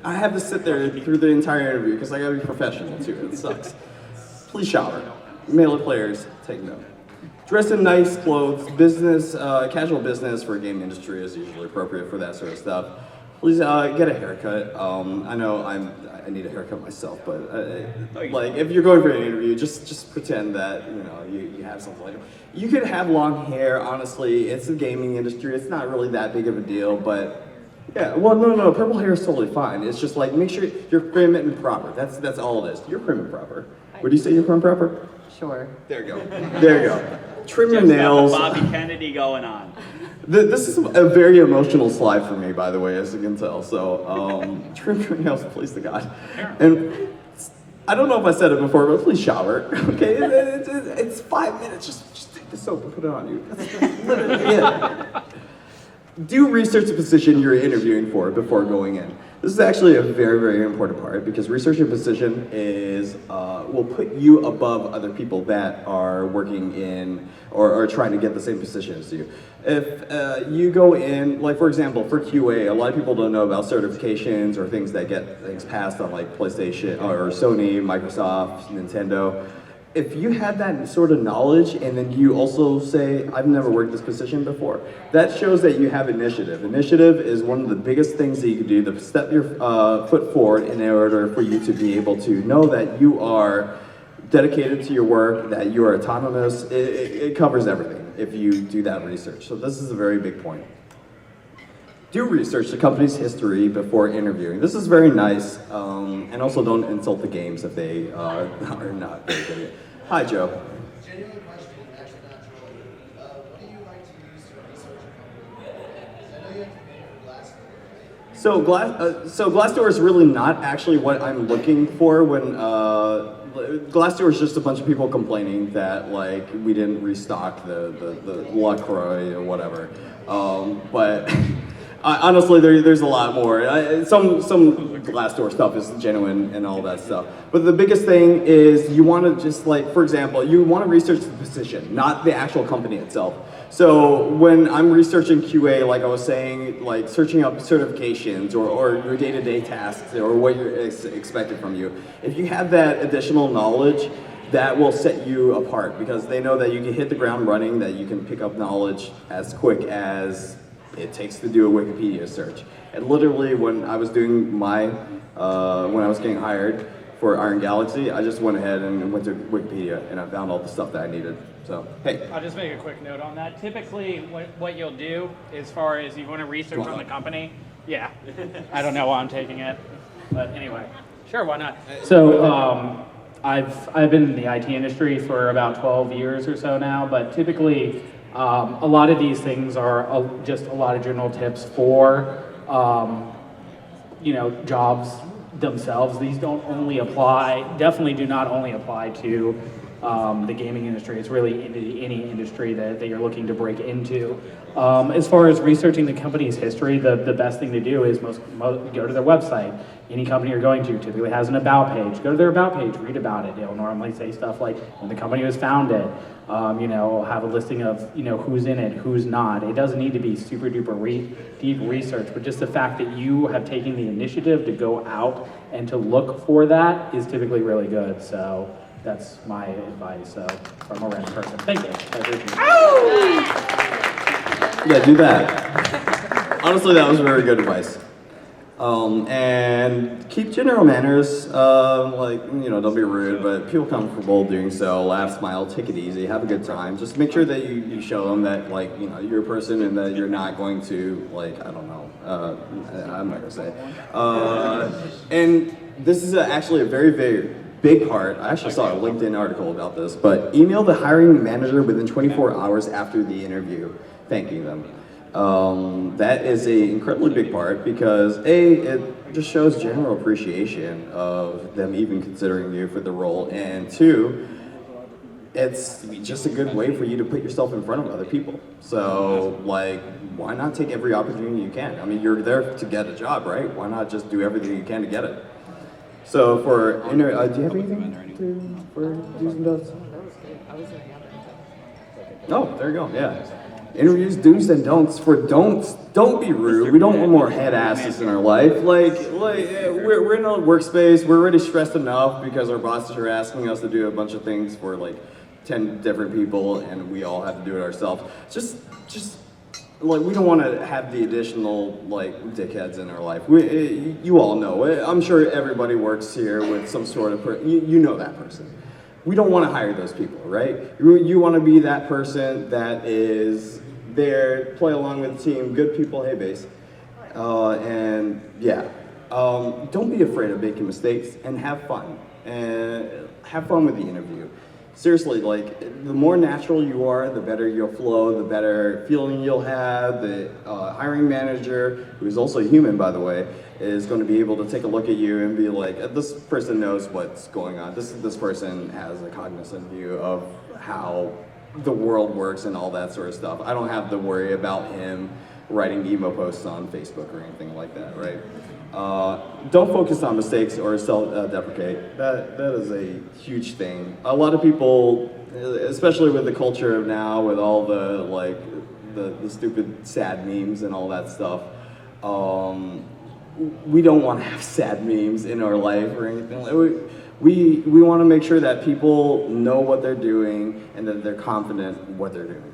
I have to sit there through the entire interview because I gotta be professional too. It sucks. Please shower. Melee players, take note. Dress in nice clothes. Business, casual business for game industry is usually appropriate for that sort of stuff. Please get a haircut. I know I need a haircut myself, but like if you're going for an interview, just pretend that you have something like that. You could have long hair. Honestly, it's the gaming industry. It's not really that big of a deal, but yeah. Well, no, purple hair is totally fine. It's just like make sure you're prim and proper. That's all it is. You're prim and proper. Would you say you're prim and proper? Sure. There you go. There you go. Trim your nails. Bobby Kennedy going on. This is a very emotional slide for me, by the way, as you can tell. So, trim your nails, please to God. And I don't know if I said it before, but please shower. Okay, it's 5 minutes. Just take the soap and put it on you. That's literally it. Do research the position you're interviewing for before going in. This is actually a very, very important part because research and position is will put you above other people that are working in or trying to get the same position as you. If you go in, like for example, for QA, a lot of people don't know about certifications or things that get things passed on like PlayStation or Sony, Microsoft, Nintendo. If you have that sort of knowledge and then you also say, I've never worked this position before, that shows that you have initiative. Initiative is one of the biggest things that you can do to step your foot forward in order for you to be able to know that you are dedicated to your work, that you are autonomous. It covers everything if you do that research. So this is a very big point. Do research the company's history before interviewing. This is very nice, and also don't insult the games if they are not very good at it. Hi, Joe. Genuine question, actually not trolling. What do you like to use to research a company? I know you have to pay for Glassdoor. So Glassdoor is really not actually what I'm looking for when Glassdoor is just a bunch of people complaining that like we didn't restock the LaCroix or whatever. But honestly, there's a lot more. Some Glassdoor stuff is genuine and all that stuff. But the biggest thing is you want to just like, for example, you want to research the position, not the actual company itself. So when I'm researching QA, like I was saying, like searching up certifications or your day-to-day tasks or what you're expected from you, if you have that additional knowledge, that will set you apart because they know that you can hit the ground running, that you can pick up knowledge as quick as it takes to do a Wikipedia search. And literally when I was doing my, when I was getting hired for Iron Galaxy, I just went ahead and went to Wikipedia and I found all the stuff that I needed. So, hey. I'll just make a quick note on that. Typically, what you'll do as far as you want to research on the company, yeah, I don't know why I'm taking it, but anyway, sure, why not? So I've been in the IT industry for about 12 years or so now, but typically a lot of these things are just a lot of general tips for jobs themselves. These don't only apply, definitely do not only apply to the gaming industry. It's really any industry that you're looking to break into. As far as researching the company's history, the best thing to do is most go to their website. Any company you're going to typically has an about page. Go to their about page, read about it. They'll normally say stuff like when the company was founded, have a listing of who's in it, who's not. It doesn't need to be super duper deep research, but just the fact that you have taken the initiative to go out and to look for that is typically really good. So that's my advice from a random person. Thank you. I appreciate it. Yeah, do that. Honestly, that was very good advice. And keep general manners, don't be rude, but feel comfortable doing so. Laugh, smile, take it easy, have a good time. Just make sure that you show them that, you're a person and that you're not going to, I'm not gonna say. And this is actually a very, very big part. I actually saw a LinkedIn article about this, but email the hiring manager within 24 hours after the interview, thanking them. That is an incredibly big part because it just shows general appreciation of them even considering you for the role, and two, it's just a good way for you to put yourself in front of other people. So, why not take every opportunity you can? I mean, you're there to get a job, right? Why not just do everything you can to get it? So do you have anything for do's and don'ts? Oh, there you go, yeah. Interviews, do's and don'ts. For don'ts, don't be rude. We don't want more head asses in our life. We're in a workspace, we're already stressed enough because our bosses are asking us to do a bunch of things for 10 different people and we all have to do it ourselves. Just we don't want to have the additional dickheads in our life. You all know. I'm sure everybody works here with some sort of you know that person. We don't want to hire those people, right? You want to be that person that is there, play along with the team, good people. Hey, base, and yeah. Don't be afraid of making mistakes and have fun. And have fun with the interview. Seriously, the more natural you are, the better you'll flow, the better feeling you'll have. The hiring manager, who is also human, by the way, is going to be able to take a look at you and be like, this person knows what's going on. This person has a cognizant view of how the world works and all that sort of stuff. I don't have to worry about him writing emo posts on Facebook or anything like that, right? Don't focus on mistakes or self-deprecate. That is a huge thing. A lot of people, especially with the culture of now, with all the the stupid sad memes and all that stuff, we don't want to have sad memes in our life or anything. We want to make sure that people know what they're doing and that they're confident in what they're doing.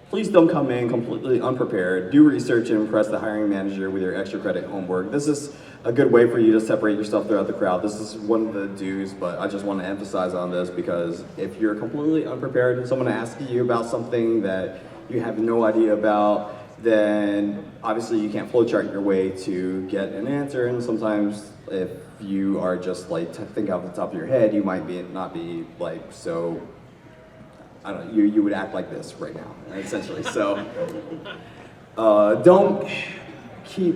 Please don't come in completely unprepared. Do research and impress the hiring manager with your extra credit homework. This is a good way for you to separate yourself throughout the crowd. This is one of the do's, but I just want to emphasize on this because if you're completely unprepared and someone asks you about something that you have no idea about, then obviously you can't flowchart your way to get an answer, and sometimes if you are just like to think off the top of your head, you might not be like so. I don't know, you would act like this right now, essentially. So don't keep.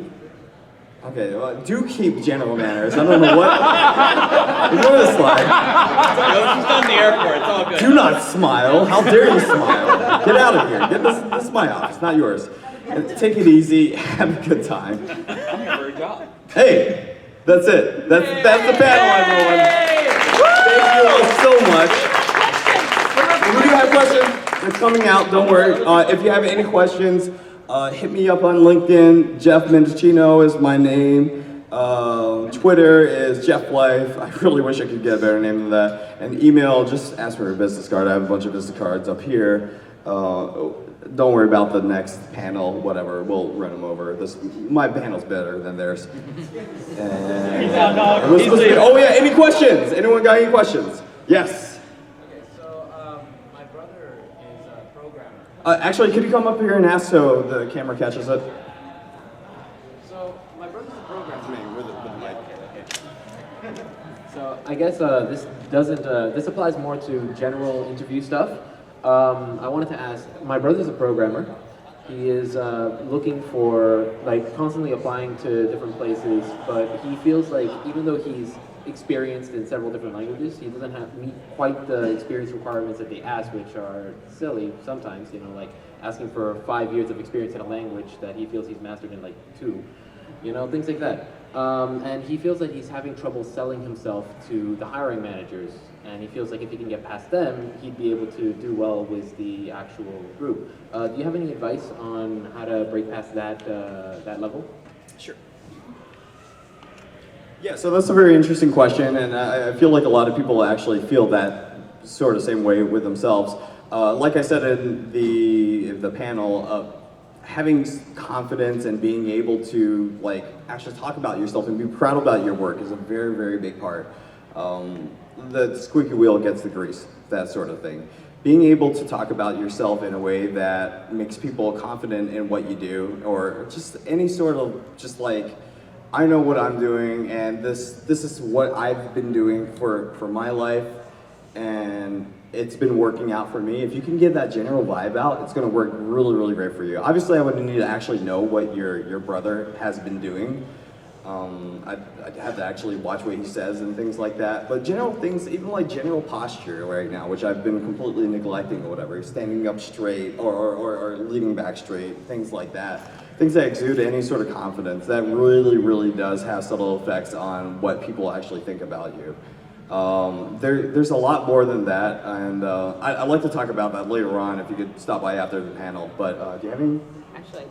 Okay, do keep general manners. I don't know what. Ignore the slide. She's done the airport. It's all good. Do not smile. How dare you smile? Get out of here. This is my office, not yours. And take it easy. Have a good time. I'm here for a job. Hey, that's it. That's the panel, everyone. Thank you all so much. If you have questions, they're coming out. Don't worry. If you have any questions, hit me up on LinkedIn. Jeff Mendicino is my name. Twitter is Jeff Life. I really wish I could get a better name than that. And email, just ask for a business card. I have a bunch of business cards up here. Don't worry about the next panel, whatever. We'll run them over. My panel's better than theirs. And oh yeah, any questions? Anyone got any questions? Yes. Actually, could you come up here and ask so the camera catches it? So my brother's a programmer. With the mic. So I guess this doesn't. This applies more to general interview stuff. I wanted to ask. My brother's a programmer. He is looking for constantly applying to different places, but he feels like even though he's experienced in several different languages, he doesn't meet quite the experience requirements that they ask, which are silly sometimes, like asking for 5 years of experience in a language that he feels he's mastered in 2, things like that. And he feels that he's having trouble selling himself to the hiring managers, and he feels like if he can get past them, he'd be able to do well with the actual group. Do you have any advice on how to break past that level? Sure. Yeah, so that's a very interesting question, and I feel like a lot of people actually feel that sort of same way with themselves. Like I said in the panel, having confidence and being able to actually talk about yourself and be proud about your work is a very, very big part. The squeaky wheel gets the grease, that sort of thing. Being able to talk about yourself in a way that makes people confident in what you do, or just any sort of I know what I'm doing, and this is what I've been doing for my life, and it's been working out for me. If you can get that general vibe out, it's going to work really, really great for you. Obviously, I would need to actually know what your brother has been doing. I'd have to actually watch what he says and things like that. But general things, even general posture right now, which I've been completely neglecting or whatever, standing up straight or leaning back straight, things like that. Things that exude any sort of confidence, that really, really does have subtle effects on what people actually think about you. There's a lot more than that, and I'd like to talk about that later on if you could stop by after the panel. But do you have any? Actually,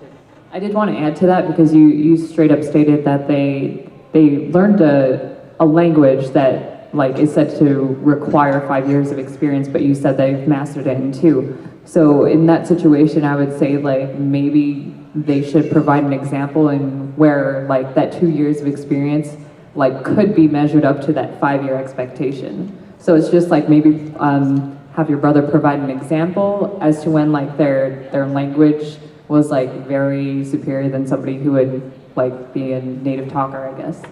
I did want to add to that because you straight up stated that they learned a language that is said to require 5 years of experience, but you said they've mastered it in 2. So in that situation, I would say maybe they should provide an example in where that 2 years of experience could be measured up to that 5-year expectation. So it's just maybe have your brother provide an example as to when their language was very superior than somebody who would be a native talker, I guess.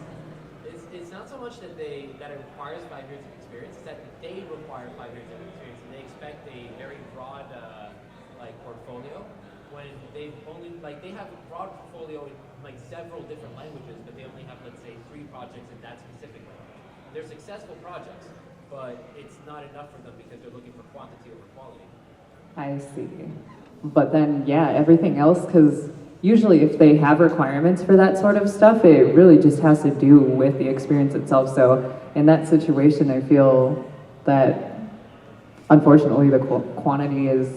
It's not so much that it requires 5 years of experience, it's that they require 5 years of experience, and they expect a very broad portfolio when they've only they have a broad portfolio in several different languages, but they only have, let's say, 3 projects in that specific language. They're successful projects, but it's not enough for them because they're looking for quantity over quality. I see. But then, yeah, everything else, because usually if they have requirements for that sort of stuff, it really just has to do with the experience itself. So in that situation, I feel that unfortunately the quantity is,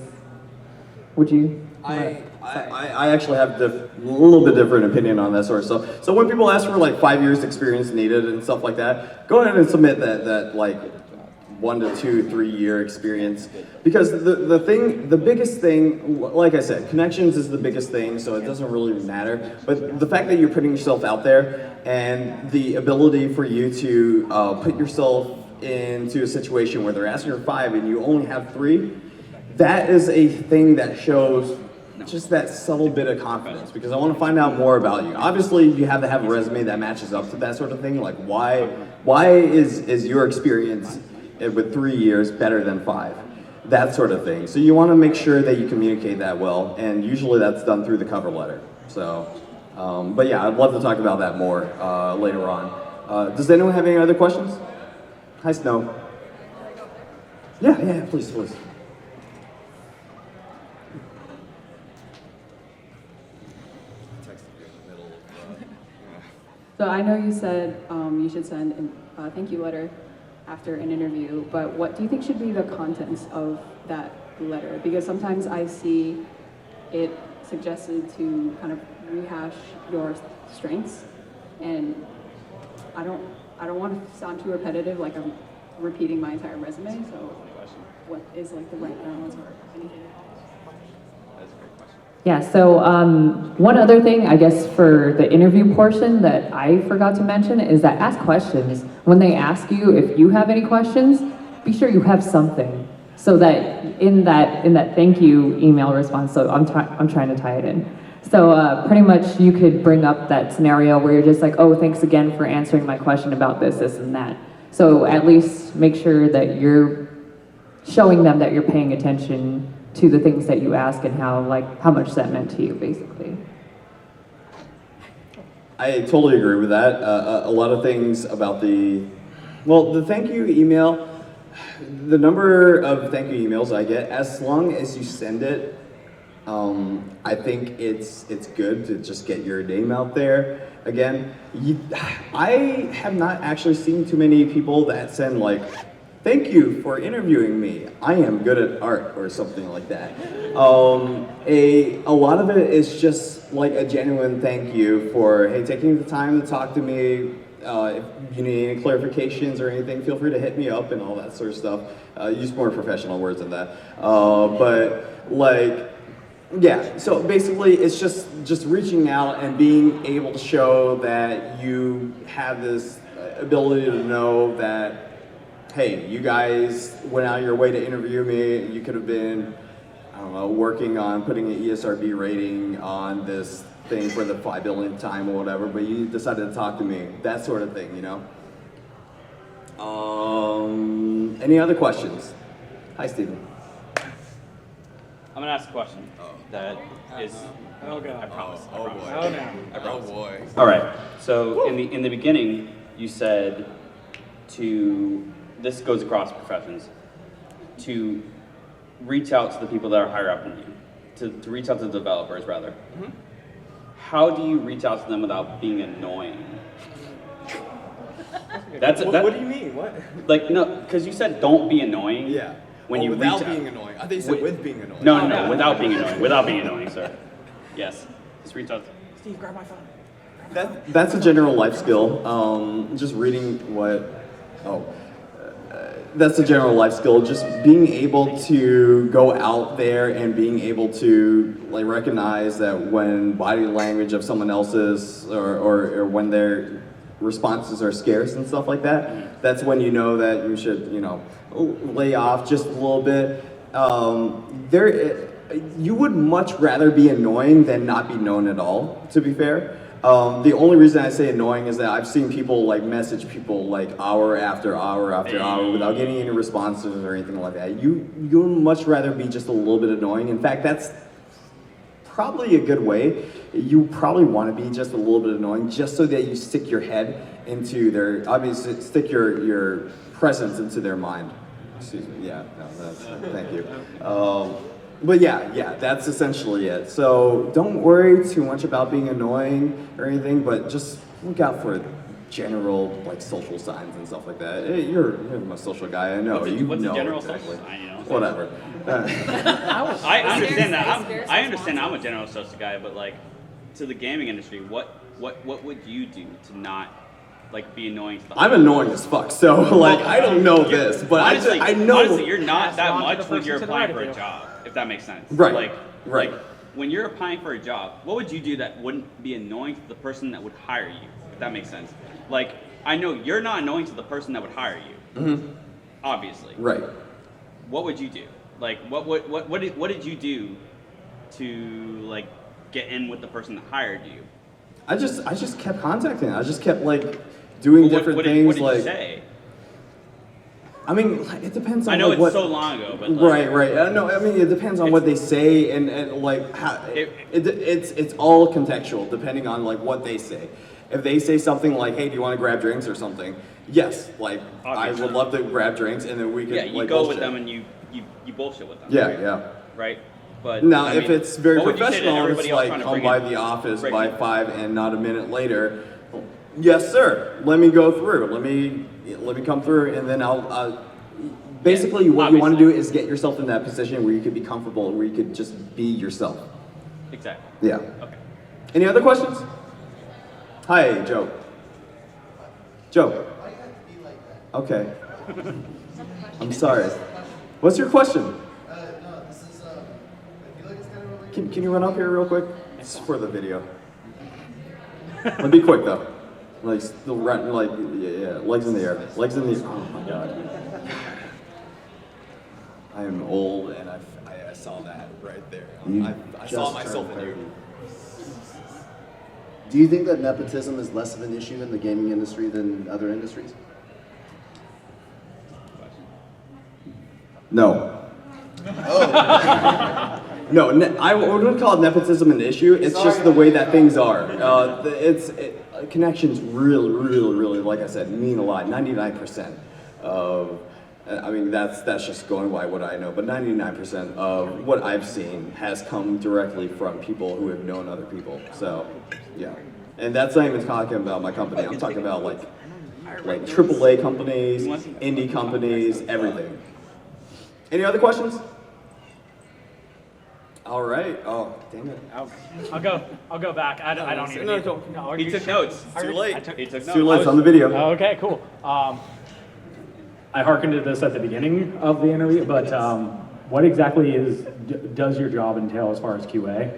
would you? I actually have a little bit different opinion on that sort of stuff. So when people ask for like 5 years experience needed and stuff like that, go ahead and submit that like 1 to 2, 3 year experience. Because the biggest thing, like I said, connections is the biggest thing, so it doesn't really matter. But the fact that you're putting yourself out there and the ability for you to put yourself into a situation where they're asking for 5 and you only have 3, that is a thing that shows just that subtle bit of confidence, because I want to find out more about you. Obviously, you have to have a resume that matches up to that sort of thing. Like, why is your experience with 3 years better than 5? That sort of thing. So you want to make sure that you communicate that well, and usually that's done through the cover letter. So, but yeah, I'd love to talk about that more later on. Does anyone have any other questions? Hi, Snow. Yeah, please. So I know you said you should send a thank you letter after an interview, but what do you think should be the contents of that letter? Because sometimes I see it suggested to kind of rehash your strengths, and I don't want to sound too repetitive, like I'm repeating my entire resume. So what is like the right balance or anything? Yeah, so one other thing, I guess, for the interview portion that I forgot to mention is that ask questions. When they ask you if you have any questions, be sure you have something, so that in that thank you email response, so I'm trying to tie it in. So pretty much you could bring up that scenario where you're just like, oh, thanks again for answering my question about this, and that. So at least make sure that you're showing them that you're paying attention to the things that you ask and how much that meant to you, basically. I totally agree with that. A lot of things about the thank you email, the number of thank you emails I get, as long as you send it, I think it's good to just get your name out there. Again, I have not actually seen too many people that send like, thank you for interviewing me. I am good at art or something like that. A lot of it is just like a genuine thank you for, hey, taking the time to talk to me. If you need any clarifications or anything, feel free to hit me up and all that sort of stuff. Use more professional words than that. But like, yeah, so basically it's just reaching out and being able to show that you have this ability to know that, hey, you guys went out of your way to interview me. You could have been, I don't know, working on putting an ESRB rating on this thing for the 5 billionth time or whatever, but you decided to talk to me. That sort of thing, you know? Any other questions? Hi, Steven. I'm gonna ask a question that is. Oh god. I promise. Oh boy. Oh no. I promise. Oh boy. All right. So in the beginning, you said this goes across professions, to reach out to the people that are higher up than you, to reach out to the developers rather. Mm-hmm. How do you reach out to them without being annoying? What do you mean? What? Like, no, because you said don't be annoying. Yeah. When you without reach out. being annoying. I think you said with being annoying. No, without being annoying. Without being annoying, sir. Yes. Just reach out. Steve, grab my phone. That's a general life skill. Just reading that's a general life skill. Just being able to go out there and being able to like recognize that when body language of someone else's or when their responses are scarce and stuff like that, that's when you know that you should, lay off just a little bit. You would much rather be annoying than not be known at all, to be fair. The only reason I say annoying is that I've seen people like message people like hour after hour after hour without getting any responses or anything like that. You'd much rather be just a little bit annoying. In fact, that's probably a good way. You probably want to be just a little bit annoying just so that you stick your head into their, obviously stick your presence into their mind. Excuse me, yeah, no, thank you. But yeah, that's essentially it. So don't worry too much about being annoying or anything, but just look out for general like social signs and stuff like that. Hey, you're a social guy, I know. What's know a general exactly. social sign, you know? Whatever. I understand that. I understand I'm a general social guy, but like to the gaming industry, what would you do to not like be annoying to the I'm annoying as fuck, so like I don't know this, but honestly, I know. Honestly, you're not that on to the much when person you're to the applying right for of a you. job, if that makes sense. Right. Like when you're applying for a job, what would you do that wouldn't be annoying to the person that would hire you, if that makes sense? Like I know you're not annoying to the person that would hire you. Mm-hmm. Obviously. Right. What would you do? Like what did you do to like get in with the person that hired you? I just kept contacting. I just kept like doing different things. What did like you say? I mean, it depends on I know like, it's what, so long ago, but like, right. No, I mean it depends on what they say and like how it's all contextual depending on like what they say. If they say something like, "Hey, do you want to grab drinks or something?" Yes, like Obviously. I would love to grab drinks, and then we could yeah, you like go bullshit. with them and you bullshit with them. Yeah, right? yeah. Right. But Now, I if mean, it's very what would you say to professional, everybody it's else like trying to come bring by in- the office break by in? 5 and not a minute later. Yes, sir. Let me go through. Let me come through, and then I'll. Basically, what you want to do is get yourself in that position where you could be comfortable, where you could just be yourself. Exactly. Yeah. Okay. Any other questions? Hi, Joe. Joe. Okay. I'm sorry. What's your question? No, this is, I feel like it's kind of related. Can you run up here real quick? It's for the video. But be quick though. Like still run, like yeah, legs in the air, legs in the air. Oh my god. I am old and I saw that right there. I saw myself in you. Do you think that nepotism is less of an issue in the gaming industry than other industries? No. No, I wouldn't call nepotism an issue. It's just the way that things are. Connections really, like I said, mean a lot. 99% of, I mean, that's just going by what I know, but 99% of what I've seen has come directly from people who have known other people. So, yeah. And that's not even talking about my company. I'm talking about like AAA companies, indie companies, everything. Any other questions? All right. Oh, damn it. I'll go back. I don't even. No, need- go. No, are He you took sure? notes. I Too already- late. I took- He took It's notes. too late. It's on the video. Oh, okay, cool. I hearkened to this at the beginning of the interview, but what exactly does your job entail as far as QA?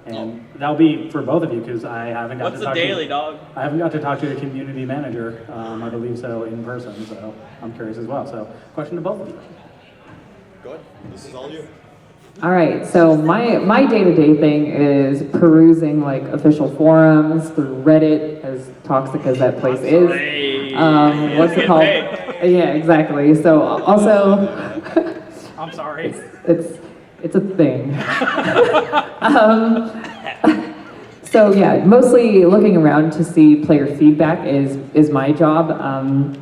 And that'll be for both of you because I haven't got What's to the talk daily, to, dog? I haven't got to talk to the community manager, I believe so, in person. So I'm curious as well. So question to both of you. Go ahead. This is all you. All right, so my day-to-day thing is perusing like official forums through Reddit, as toxic as that place is. What's it called? Yeah, exactly. So also, I'm sorry. it's a thing. So yeah, mostly looking around to see player feedback is my job.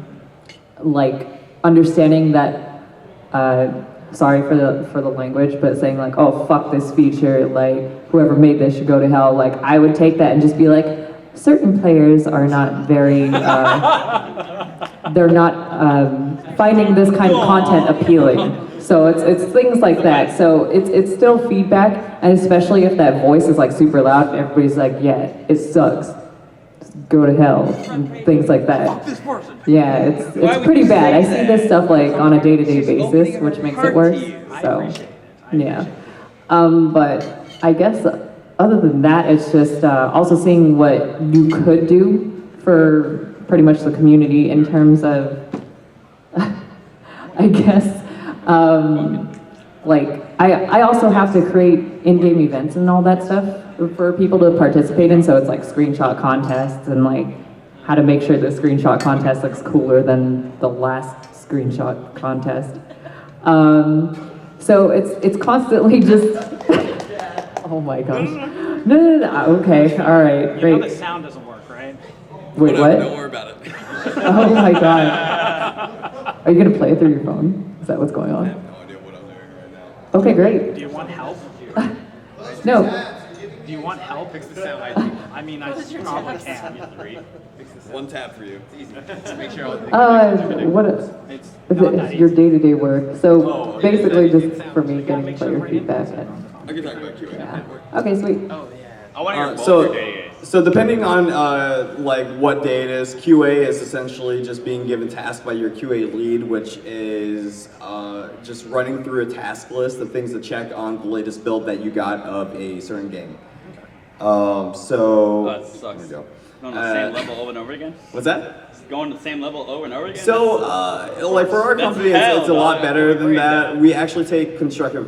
Like understanding that. Sorry for the language, but saying like, oh fuck this feature, like whoever made this should go to hell. Like I would take that and just be like, certain players are not very, they're not finding this kind of content appealing. So it's things like that. So it's still feedback, and especially if that voice is like super loud, and everybody's like, yeah, it sucks. Just go to hell, and things like that. Yeah, it's pretty bad. I see this stuff like on a day-to-day basis, which makes it worse. So, yeah. But I guess other than that, it's just also seeing what you could do for pretty much the community in terms of, I guess, like I also have to create in-game events and all that stuff for people to participate in. So it's like screenshot contests and like how to make sure the screenshot contest looks cooler than the last screenshot contest. So it's constantly just, oh my gosh. No, okay, all right, You know great. the sound doesn't work, right? Wait, what? Don't worry about it. Oh my god. Are you gonna play it through your phone? Is that what's going I on? have no idea what I'm doing right now. Okay, great. Do you want help? No. Do you want help? Fix the sound. I mean, I probably can. One tap for you. It's easy. Just make sure all the What It's is not it? that It's your easy. day-to-day work. So Oh, basically, yeah. just for me Gotta getting make about sure your we're feedback. I can talk about QA. Yeah. Okay, sweet. Oh yeah. I want to hear both So, your day. so depending on like what day it is, QA is essentially just being given tasks by your QA lead, which is just running through a task list of things to check on the latest build that you got of a certain game. So That sucks. there you go. Going to the same level over and over again? What's that? Going to the same level over and over again? So, like for our That's company, hell, it's a lot dog. better than Break that. that. We actually take constructive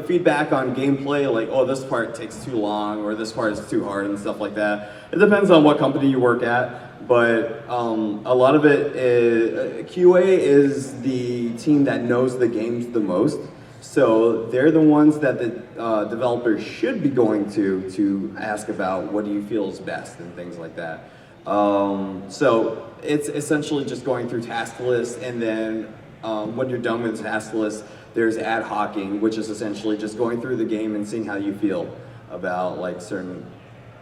feedback on gameplay, like, oh, this part takes too long, or this part is too hard, and stuff like that. It depends on what company you work at, but a lot of it is, QA is the team that knows the games the most. So they're the ones that the developers should be going to ask about what do you feel is best and things like that. So it's essentially just going through task lists, and then when you're done with the task list, there's ad hocing, which is essentially just going through the game and seeing how you feel about like certain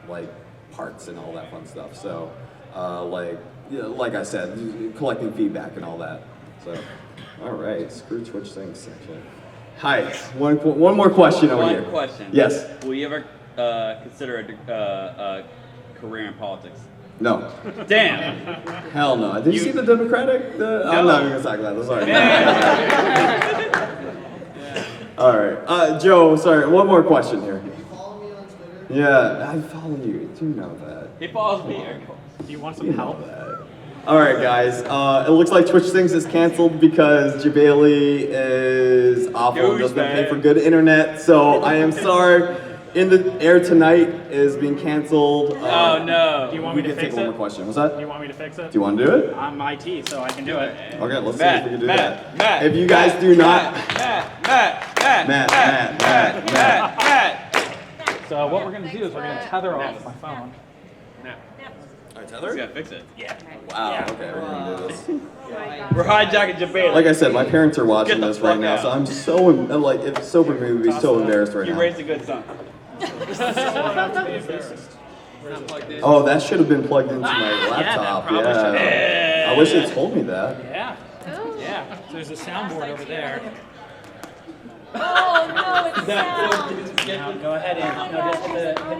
like parts and all that fun stuff. So like I said, collecting feedback and all that. So all right, screw Twitch things actually. Hi, one more question over here. One question. Yes. Will you ever consider a career in politics? No. Damn. Hell no. Did you see the Democratic? I'm not even gonna talk about this. Sorry. All right. Joe, sorry. One more question here. You follow me on Twitter? Yeah, I follow you. Do you know that? He follows me. Do you want some help? All right, guys. It looks like Twitch Things is canceled because Jabali is awful and doesn't pay for good internet. So I am sorry. In the Air Tonight is being canceled. Oh no. Do you want me to can fix take one it? more question. What's that? Do you want me to fix it? Do you want to do it? I'm IT, so I can do it. Okay, let's see Matt, if we can do Matt, that. Matt, If you guys do not, Matt. So what we're gonna do is we're gonna tether off my phone. He's gonna fix it. Yeah. Wow. Okay, we're gonna do this. We're hijacking Japan. Like I said, my parents are watching Get the this right fuck now, out. so I'm so like, if sober me would be so embarrassed right You now. raised a good son. Oh, that should have been plugged into my laptop. probably should Yeah. I wish they told me that. Yeah. Yeah. So there's a soundboard over there. Oh no, it's sound. Now go ahead and no,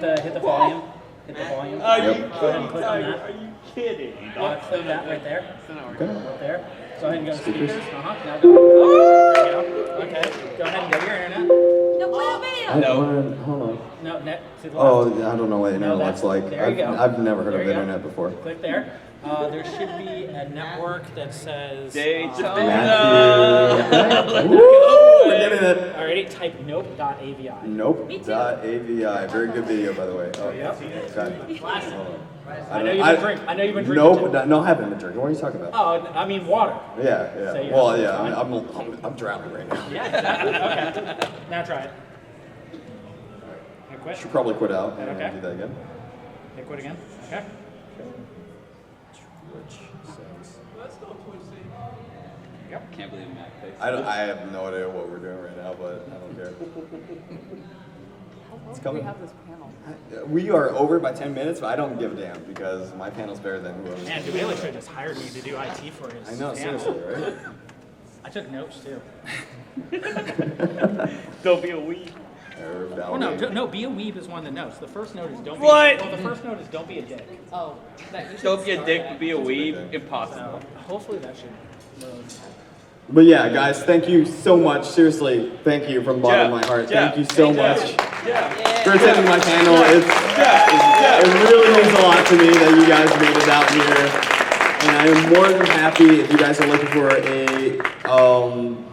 just hit the volume. Hit the volume. Are you Go ahead and click on that. Are you kidding? Click that right there. Okay. Right there. Go ahead and go to speakers. Now go. There you go. Okay. Go ahead and go to your internet. No, play a video. Hold on. No, net to the left. Oh, I don't know what internet No, looks like. there you go. I've never heard There of you go. internet before. Click there. There should be a network that says Daytona. Matthew. Woo, we're getting it. Alrighty, type nope.avi. Nope. Me too. .avi. Very good video, by the way. Oh, Yep. okay. I know you've been drinking. I know you've been drinking. Nope. No, I haven't been drinking. What are you talking about? Oh, I mean water. Yeah, So yeah. you Well, have to yeah. try. I'm drowning right now. Yeah, exactly. Okay. Now try it. Hit quit. Should probably quit out and Okay. do that again. Hit quit again. Okay. Can't believe Matt fixed I have no idea what we're doing right now, but I don't care. It's coming. We have this panel. We are over by 10 minutes, but I don't give a damn because my panel's better than whoever. Man, Duvaley should have just hired me to do IT for his. I know, panel. seriously, right? I took notes too. Don't be a weed. Oh no, no, be a weeb is one of the notes. The first note is don't be. What? Well, the first note is don't be a dick. Oh, that you should Don't be a start dick, that. but be a weeb. Impossible. So hopefully that should load. But yeah, guys, thank you so much. Seriously, thank you from the bottom of my heart. Thank you so much for attending my panel. It really means a lot to me that you guys made it out here. And I am more than happy if you guys are looking for a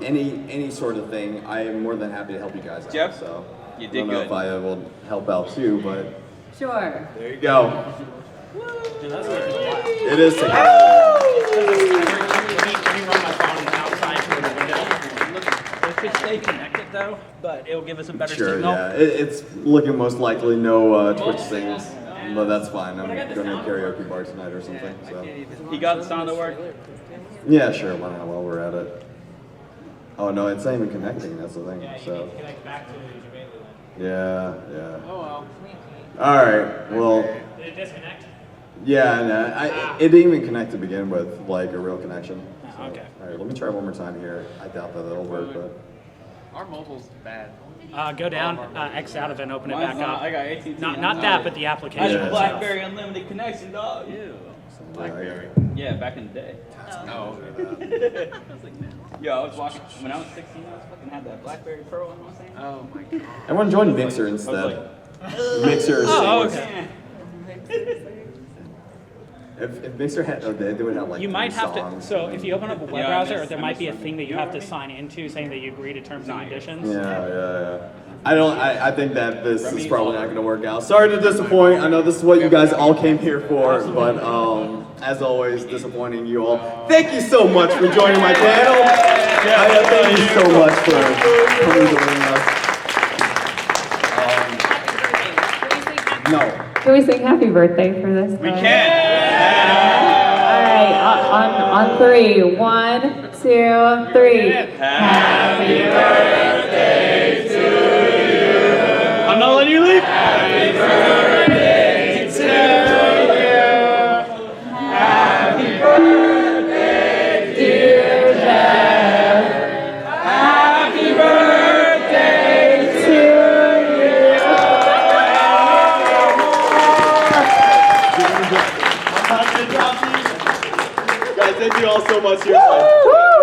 any sort of thing. I am more than happy to help you guys out. Jeff, So you I did don't know good. if I will help out too, but Sure. there you go. Dude, that's taking a while. It is taking. Let me run my phone outside through the window. It could stay connected though, but it'll give us a better Sure, signal. yeah. It's looking most likely no Twitch things, but that's fine. I'm going to a karaoke bar tonight or something. So He got the sound to work. yeah, sure. Why not? While we're at it. Oh no, it's not even connecting. That's the thing. So. connect back to Yeah, yeah. Oh well. All right. Well. Did it disconnect? Yeah, no, it didn't even connect to begin with, like a real connection. So, okay. All right, let me try one more time here. I doubt that it'll work, but. Our mobile's bad. Go down, X out of it, and open it Mine's back not. up. I got AT&T. Not that, but the I application. had Yeah. a BlackBerry unlimited connection, dog. Ew. BlackBerry. Yeah, back in the day. Oh. Yo, I was walking when I was 16. I was fucking had that BlackBerry Pearl. You know what I'm saying? Oh my god. Everyone join Mixer instead. Mixer. Oh, sings. okay. If Mixer had, they would have like. You might 3 have to. songs. So if you open up a web Yeah, I browser, missed- there I might be a missed thing that you something. have to sign into, saying that you agree to terms and conditions. Yeah. I think that this is probably not going to work out. Sorry to disappoint. I know this is what you guys all came here for, but as always, disappointing you all. Thank you so much for joining my panel. Thank you so much for coming to joining us. No. Can we sing happy birthday for this? We guy? can. All right, on 3. 1, 2, 3. Happy birthday to you. I'm not letting you leave. Happy birthday to you. Happy birthday, dear Jeff. Happy birthday to you. Guys, thank you all so much. Here's my-